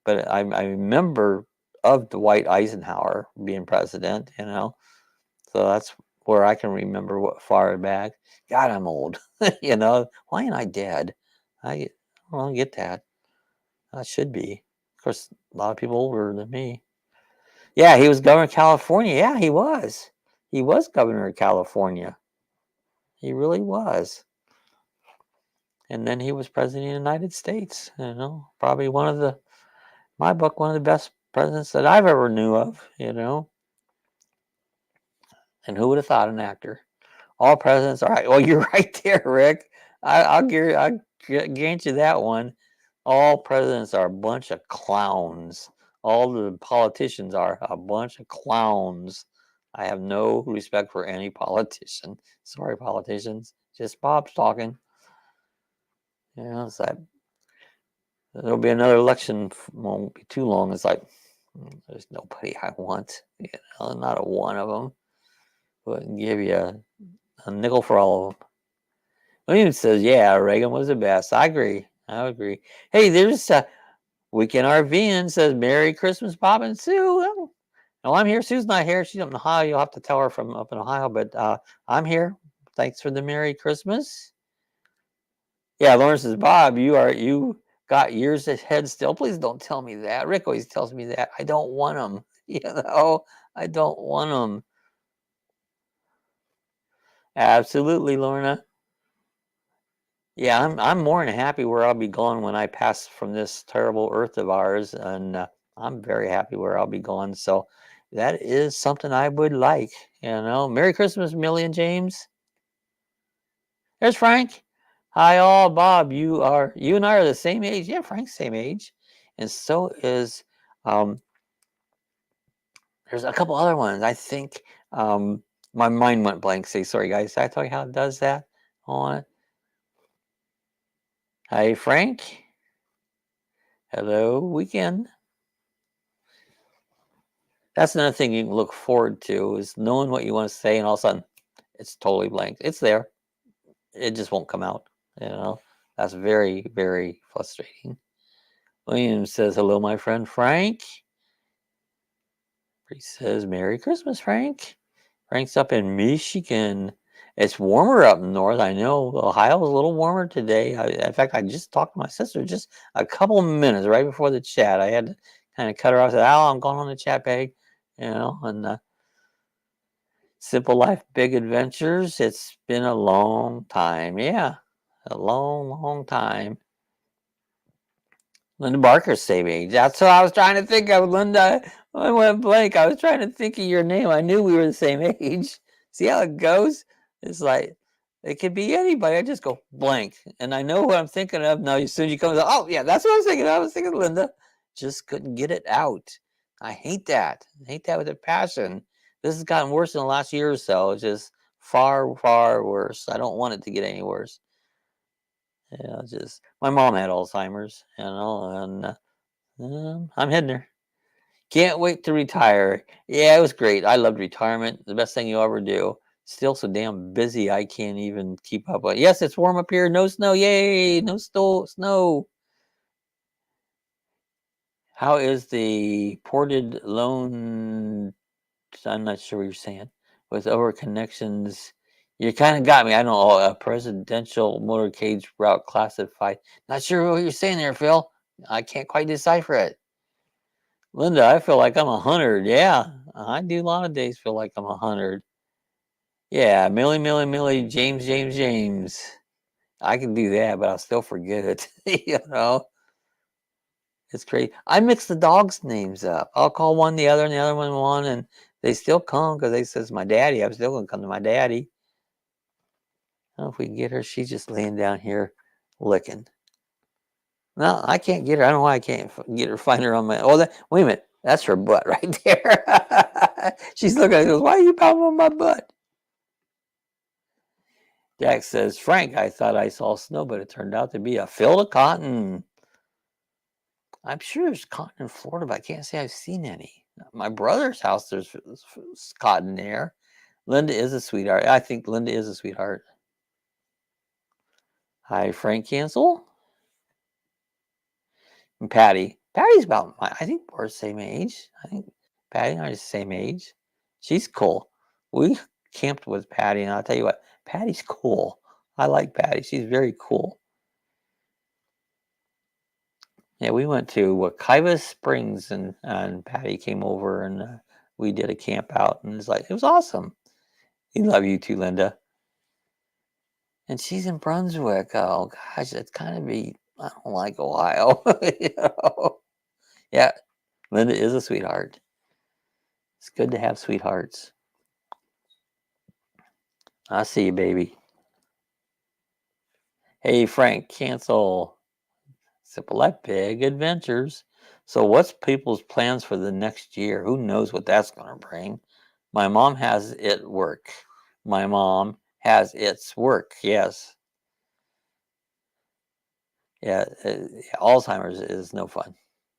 But I remember of Dwight Eisenhower being president, So that's where I can remember what far back. God, I'm old. Why ain't I dead? I don't get that. I should be. Of course, a lot of people older than me. Yeah, he was governor of California. Yeah, he was. He was governor of California. He really was. And then he was president of the United States. Probably my book, one of the best presidents that I've ever knew of. And who would have thought, an actor? All presidents are right. Well, you're right there, Rick. I'll grant you that one. All presidents are a bunch of clowns. All the politicians are a bunch of clowns. I have no respect for any politician. Sorry, politicians. Just Bob's talking. It's like there'll be another election. Won't be too long. It's like there's nobody I want. Not a one of them. Wouldn't give you a nickel for all of them. William says, yeah, Reagan was the best. I agree. Hey, there's Weekend RVing says, Merry Christmas, Bob and Sue. Well, I'm here. Sue's not here. She's up in Ohio. You'll have to tell her from up in Ohio, but I'm here. Thanks for the Merry Christmas. Yeah, Lauren says, Bob, you got got years ahead still. Please don't tell me that. Rick always tells me that. I don't want them. You know, I don't want them. Absolutely, Lorna. Yeah, I'm more than happy where I'll be going when I pass from this terrible Earth of ours, and I'm very happy where I'll be going. So that is something I would like. You know, Merry Christmas, Millie and James. There's Frank. Hi, all. Bob, you and I are the same age. Yeah, Frank's same age, and so is there's a couple other ones. I think my mind went blank. Say sorry, guys. Did I tell you how it does that? On. Hi, Frank. Hello, weekend. That's another thing you can look forward to is knowing what you want to say, and all of a sudden, it's totally blank. It's there. It just won't come out. You know, that's very, very frustrating. William says, "Hello, my friend Frank." He says, "Merry Christmas, Frank." Frank's up in Michigan. It's warmer up north. I know Ohio's a little warmer today. In fact, I just talked to my sister just a couple of minutes right before the chat. I had to kind of cut her off. I said, "Oh, I'm going on the chat, Peg." You know, and Simple Life, Big Adventures. It's been a long time. Yeah, a long, long time. Linda Barker's same age. That's what I was trying to think of, Linda. I went blank. I was trying to think of your name. I knew we were the same age. See how it goes? It's like it could be anybody. I just go blank, and I know what I'm thinking of. Now, as soon as you come, oh yeah, that's what I was thinking of. I was thinking of Linda. Just couldn't get it out. I hate that. I hate that with a passion. This has gotten worse in the last year or so. It's just far, far worse. I don't want it to get any worse. Yeah, just my mom had Alzheimer's, you know, and I'm heading there. Can't wait to retire. Yeah, it was great. I loved retirement. The best thing you'll ever do. Still so damn busy, I can't even keep up with. Yes, it's warm up here. No snow. Yay! No snow. How is the ported loan? I'm not sure what you're saying. With over connections, you kind of got me. I don't know. A presidential motorcade route classified. Not sure what you're saying there, Phil. I can't quite decipher it. Linda, I feel like I'm 100. Yeah, I do a lot of days feel like I'm 100. Yeah, Millie, James. I can do that, but I'll still forget it. You know, it's crazy. I mix the dogs' names up. I'll call one the other and the other one, and they still come because they says my daddy. I'm still gonna come to my daddy. I don't know if we can get her. She's just laying down here licking. No, I can't get her. I don't know why I can't get her. Find her on my. Oh, wait a minute. That's her butt right there. She's looking at it. Goes, why are you pounding on my butt? Jack says, Frank, I thought I saw snow, but it turned out to be a field of cotton. I'm sure there's cotton in Florida, but I can't say I've seen any. My brother's house, there's cotton there. Linda is a sweetheart. I think Linda is a sweetheart. Hi, Frank Cancel. And Patty. Patty's about I think we're the same age. I think Patty and I are the same age. She's cool. We camped with Patty, and I'll tell you what, Patty's cool. I like Patty. She's very cool. Yeah, we went to Wakiva Springs, and Patty came over, and we did a camp out, and it was awesome. We love you too, Linda. And she's in Brunswick. Oh gosh, it's kind of I don't like Ohio. You know? Yeah, Linda is a sweetheart. It's good to have sweethearts. I see you, baby. Hey, Frank, cancel. Simple Life, Big Adventures. So, what's people's plans for the next year? Who knows what that's going to bring? My mom has it work. My mom has its work. Yes. Yeah. Alzheimer's is no fun.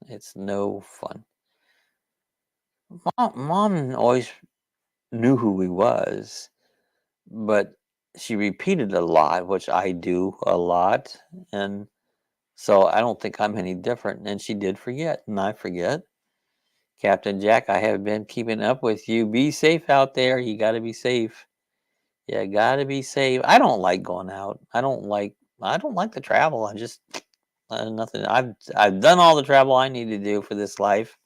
It's no fun. Mom always knew who he was, but she repeated a lot, which I do a lot. And so I don't think I'm any different. And she did forget, and I forget. Captain Jack, I have been keeping up with you. Be safe out there. You got to be safe. Yeah, got to be safe. I don't like going out. I don't like to travel. I just Nothing. I've done all the travel I need to do for this life,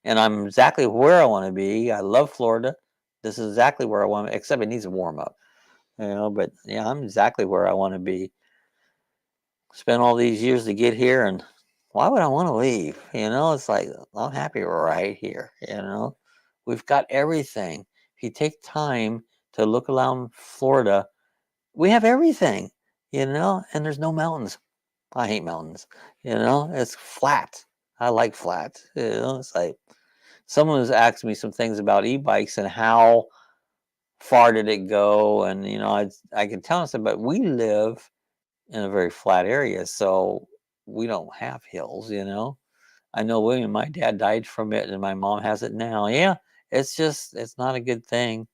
and I'm exactly where I want to be. I love Florida. This is exactly where I want to, except it needs to warm up, you know. But yeah, I'm exactly where I want to be. Spent all these years to get here, and why would I want to leave? You know, it's like I'm happy right here. You know, we've got everything. If you take time to look around Florida, we have everything. You know, and there's no mountains. I hate mountains. You know, it's flat. I like flat. You know, it's like someone was asking me some things about e-bikes and how far did it go, and you know, I could tell them, but we live in a very flat area, so we don't have hills. You know, I know William, my dad died from it, and my mom has it now. Yeah, it's not a good thing.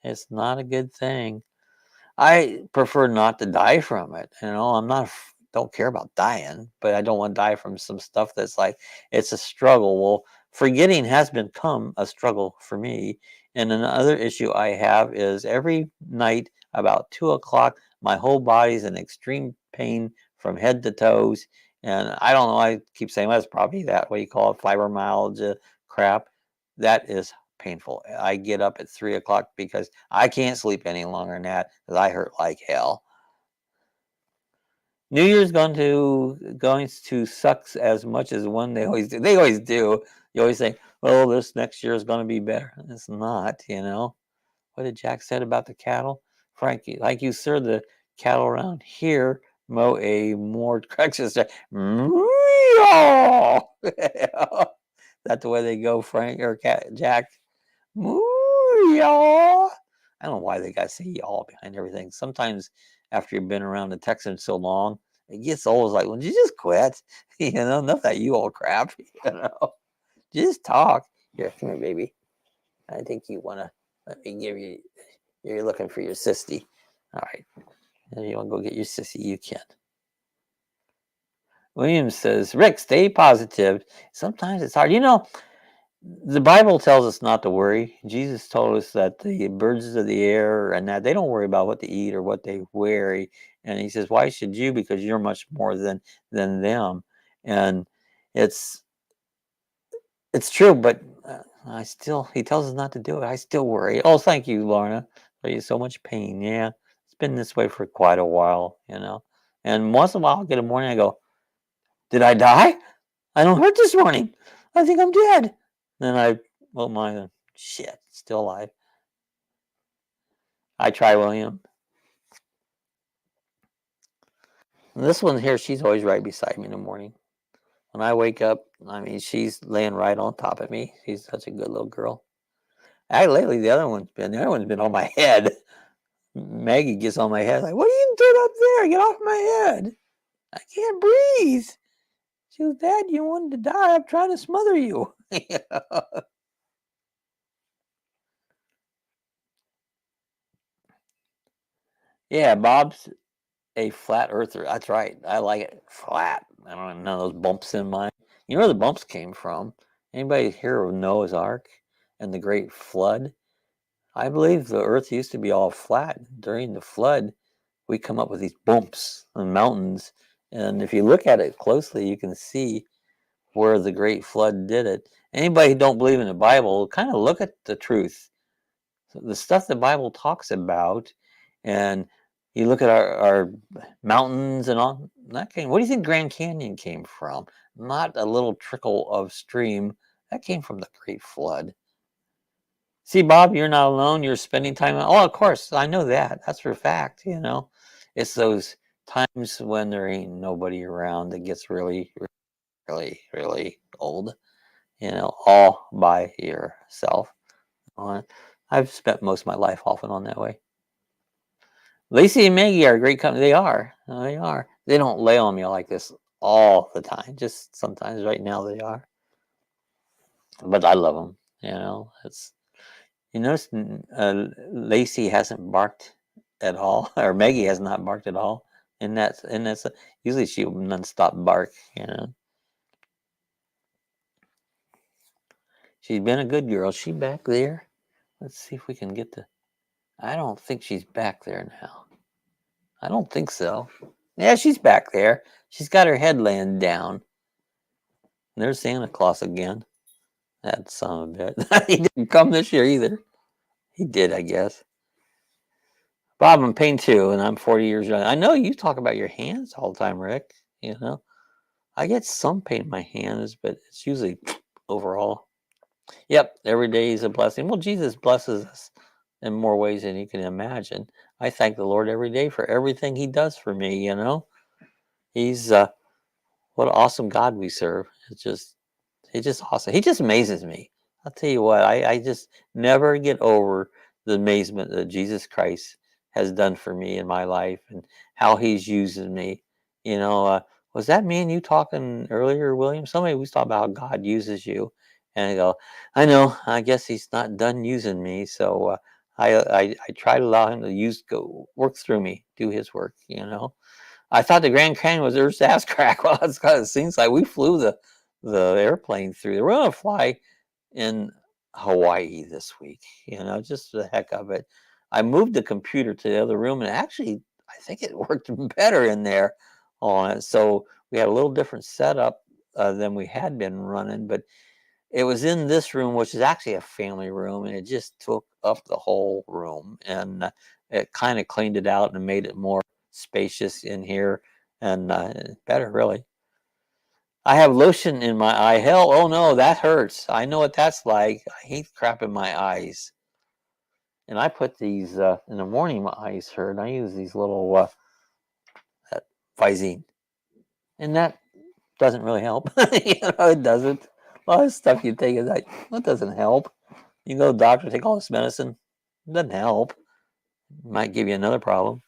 It's not a good thing. I prefer not to die from it. You know, I'm not don't care about dying, but I don't want to die from some stuff that's like it's a struggle. Well, forgetting has become a struggle for me. And another issue I have is every night about 2 o'clock, my whole body's in extreme pain from head to toes. And I don't know. I keep saying well, that's probably that what you call it, fibromyalgia crap. That is painful. I get up at 3 o'clock because I can't sleep any longer than that because I hurt like hell. New Year's going to suck as much as one they always do. They always do. You always think, well, this next year is going to be better. It's not, you know. What did Jack said about the cattle? Frankie, like you, sir, the cattle around here mow a more correction. That's the way they go, Frank or Jack. Moo, y'all. I don't know why they got to say y'all behind everything. Sometimes after you've been around the Texans so long, it gets old. It's like, well, you just quit. You know, enough of that you old crap. You know, just talk. Here, come here, baby. I think you want to let me give you. You're looking for your sissy. All right. If you want to go get your sissy, you can. Williams says, Rick, stay positive. Sometimes it's hard. You know, the Bible tells us not to worry. Jesus told us that the birds of the air and that they don't worry about what to eat or what they wear. And he says, why should you? Because you're much more than them. And it's it's true, but he tells us not to do it. I still worry. Oh, thank you, Lorna. There's so much pain. Yeah, it's been this way for quite a while, you know. And once in a while, I'll get a morning. I go, did I die? I don't hurt this morning. I think I'm dead. Then I, well, my shit, still alive. I try, William. And this one here, she's always right beside me in the morning. When I wake up, I mean, she's laying right on top of me. She's such a good little girl. Lately, the other one's been on my head. Maggie gets on my head, like, what are you doing up there? Get off my head. I can't breathe. She goes, Dad, you wanted to die. I'm trying to smother you. Yeah, Bob's a flat earther. That's right. I like it flat. I don't have none of those bumps in mine. You know where the bumps came from? Anybody hear of Noah's Ark and the Great Flood? I believe the earth used to be all flat. During the flood, we come up with these bumps and mountains. And if you look at it closely, you can see where the Great Flood did it. Anybody who don't believe in the Bible, kind of look at the truth. So the stuff the Bible talks about, and you look at our mountains and all that came. What do you think Grand Canyon came from? Not a little trickle of stream. That came from the Great Flood. See, Bob, you're not alone. You're spending time. Oh, of course, I know that. That's for a fact. You know, it's those times when there ain't nobody around that gets really, really, really old. You know, all by yourself. I've spent most of my life off and on that way. Lacey and Maggie are a great company. They are. They are. They don't lay on me like this all the time. Just sometimes. Right now, they are. But I love them. You know, it's. You notice Lacey hasn't barked at all, or Maggie has not barked at all. And that's usually she will nonstop bark. You know, she's been a good girl. She back there. Let's see if we can get the. I don't think she's back there now. I don't think so. Yeah, she's back there. She's got her head laying down. There's Santa Claus again. That son of a bitch. He didn't come this year either. He did, I guess. Bob, I'm pain too, and I'm 40 years young. I know you talk about your hands all the time, Rick. You know, I get some pain in my hands, but it's usually overall. Yep, every day is a blessing. Well, Jesus blesses us in more ways than you can imagine. I thank the Lord every day for everything He does for me. You know, He's what an awesome God we serve. He's just awesome. He just amazes me. I'll tell you what, I just never get over the amazement that Jesus Christ has done for me in my life and how He's using me. You know, was that me and you talking earlier, William? Somebody was talking about how God uses you, and I go, I know. I guess He's not done using me, so I try to allow Him to work through me, do His work. You know. I thought the Grand Canyon was Earth's ass crack. Well, it's kind of seems like we flew the airplane through. We're gonna fly in Hawaii this week. You know, just for the heck of it. I moved the computer to the other room, and actually, I think it worked better in there on it. So we had a little different setup than we had been running, but it was in this room, which is actually a family room, and it just took up the whole room, and it kind of cleaned it out and made it more spacious in here and better, really. I have lotion in my eye. Hell, oh no, that hurts. I know what that's like. I hate crap in my eyes. And I put these in the morning. My eyes hurt. And I use these little that Visine, and that doesn't really help. You know, it doesn't. A lot of stuff you take is like, that doesn't help. You go to the doctor, take all this medicine. It doesn't help. Might give you another problem.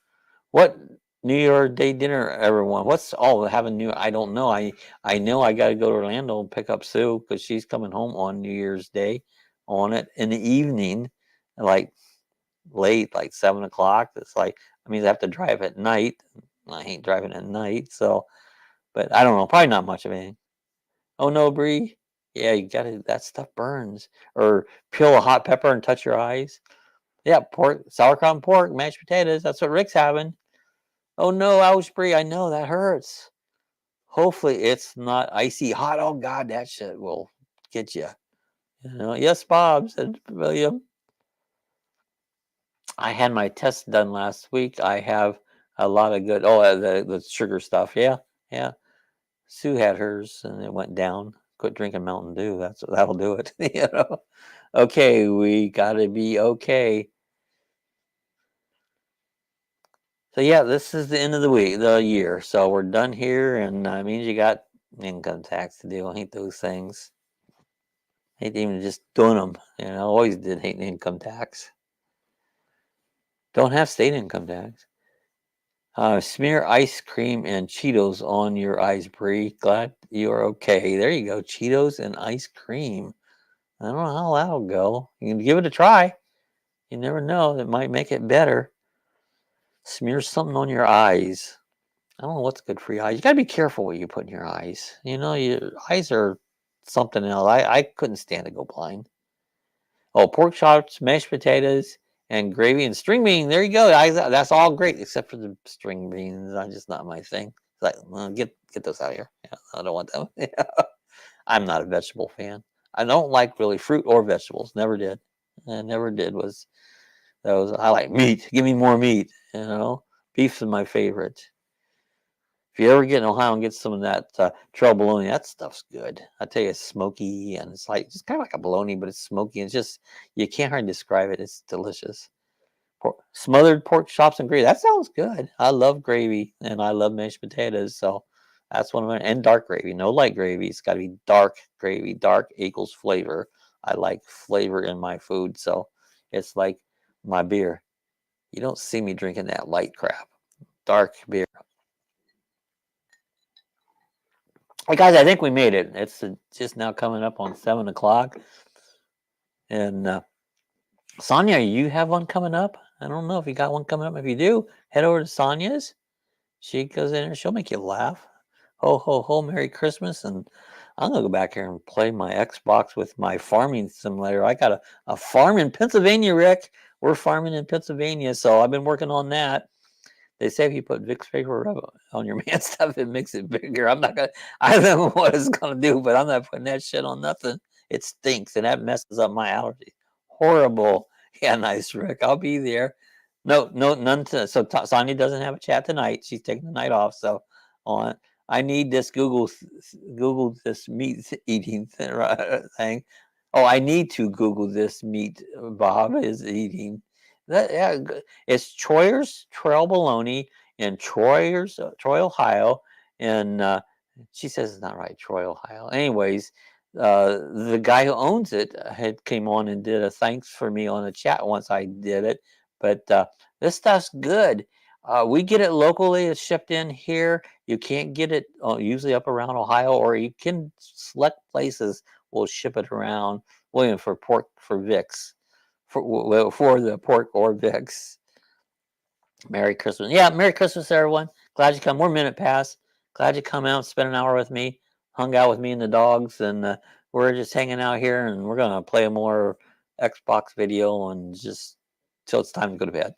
What New Year Day dinner, everyone? What's having new? I don't know. I know I got to go to Orlando and pick up Sue because she's coming home on New Year's Day, on it in the evening, like late, like 7 o'clock. It's like I mean I have to drive at night. I ain't driving at night, so. But I don't know. Probably not much of anything. Oh no, Bree. Yeah, you gotta. That stuff burns. Or peel a hot pepper and touch your eyes. Yeah, pork, sauerkraut and pork, mashed potatoes. That's what Rick's having. Oh no, ouch, Bree. I know that hurts. Hopefully it's not icy hot. Oh God, that shit will get you. You know, yes, Bob, said William. I had my test done last week. I have a lot of good. Oh, the sugar stuff. Yeah, yeah. Sue had hers and it went down. Quit drinking Mountain Dew. That'll do it. You know. Okay, we gotta be okay. So yeah, this is the end of the year. So we're done here, and that means you got income tax to deal. I hate those things. Hate even just doing them. You know, always did hate income tax. Don't have state income tax. Smear ice cream and Cheetos on your eyes, Bree. Glad you are okay. There you go. Cheetos and ice cream. I don't know how that'll go. You can give it a try. You never know. It might make it better. Smear something on your eyes. I don't know what's good for your eyes. You got to be careful what you put in your eyes. You know, your eyes are something else. I couldn't stand to go blind. Oh, pork chops, mashed potatoes, and gravy and string beans. There you go. That's all great except for the string beans. I'm just not my thing. It's like, well, get those out of here. Yeah, I don't want them. I'm not a vegetable fan. I don't like really fruit or vegetables. Never did. I never did. Was those? I like meat. Give me more meat. You know, beef's my favorite. If you ever get in Ohio and get some of that trail bologna, that stuff's good. I tell you, it's smoky and it's like just kind of like a bologna, but it's smoky. It's just you can't hardly describe it. It's delicious. Smothered pork chops and gravy. That sounds good. I love gravy and I love mashed potatoes. So that's one of my and dark gravy. No light gravy. It's got to be dark gravy. Dark equals flavor. I like flavor in my food. So it's like my beer. You don't see me drinking that light crap. Dark beer. Hey guys, I think we made it. It's just now coming up on 7 o'clock. And Sonia, you have one coming up? I don't know if you got one coming up. If you do, head over to Sonia's. She goes in and she'll make you laugh. Ho, ho, ho, Merry Christmas. And I'm going to go back here and play my Xbox with my farming simulator. I got a farm in Pennsylvania, Rick. We're farming in Pennsylvania, so I've been working on that. They say if you put Vicks paper on your man stuff, it makes it bigger. I'm not gonna. I don't know what it's gonna do, but I'm not putting that shit on nothing. It stinks, and that messes up my allergies. Horrible. Yeah, nice, Rick. I'll be there. No, no, none. So Sonia doesn't have a chat tonight. She's taking the night off. So on. I need this Google this meat eating thing. Oh, I need to Google this meat Bob is eating. That, yeah, it's Troyer's Trail Bologna in Troy, Ohio. And she says it's not right, Troy, Ohio. Anyways, the guy who owns it had came on and did a thanks for me on the chat once I did it. But this stuff's good. We get it locally. It's shipped in here. You can't get it usually up around Ohio, or you can select places will ship it around. William for pork for Vicks, for the pork or Vicks. Merry Christmas. Yeah, Merry Christmas, everyone. Glad you come. We're minute past. Glad you come out, spent an hour with me, hung out with me and the dogs, and we're just hanging out here, and we're gonna play more Xbox video and just till it's time to go to bed.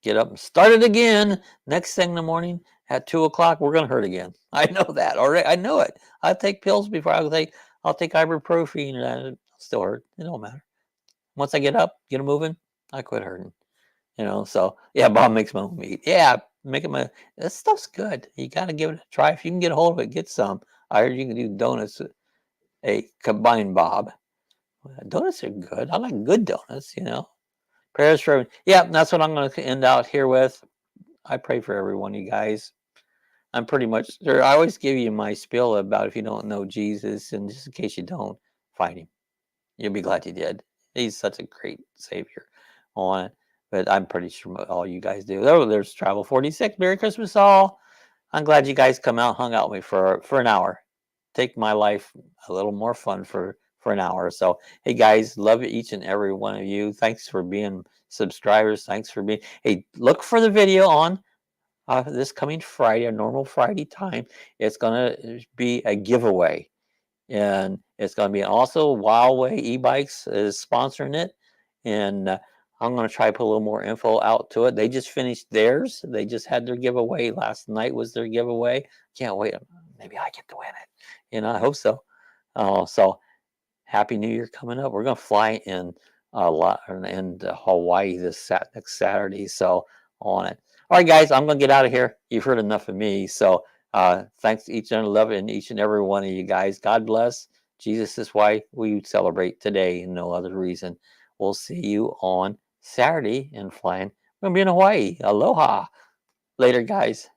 Get up and start it again. Next thing in the morning at 2 o'clock, we're gonna hurt again. I know that already. I know it. I take pills before I'll take ibuprofen, and it still hurt. It don't matter. Once I get up, get it moving, I quit hurting. So yeah, Bob makes my own meat. Yeah, making my this stuff's good. You gotta give it a try. If you can get a hold of it, get some. I heard you can do donuts. A combined Bob. Donuts are good. I like good donuts. Prayers for everyone. Yeah, that's what I'm going to end out here with. I pray for everyone, you guys. I'm pretty much sure. I always give you my spiel about if you don't know Jesus, and just in case you don't, find him. You'll be glad you did. He's such a great savior on it. But I'm pretty sure all you guys do. There's Travel 46. Merry Christmas, all. I'm glad you guys come out, hung out with me for an hour. Take my life a little more fun for an hour. So, hey guys, love each and every one of you. Thanks for being subscribers. Thanks for being. Hey, look for the video on this coming Friday, a normal Friday time. It's gonna be a giveaway, and it's gonna be also Wildway e-bikes is sponsoring it, and I'm gonna try to put a little more info out to it. They just finished theirs. They just had their giveaway last night. Was their giveaway? Can't wait. Maybe I get to win it. I hope so. So Happy New Year coming up. We're gonna fly in Hawaii next Saturday. So on it. All right, guys, I'm gonna get out of here. You've heard enough of me. So thanks to each and every one of you guys. God bless. Jesus is why we celebrate today and no other reason. We'll see you on Saturday and flying. We're gonna be in Hawaii. Aloha. Later, guys.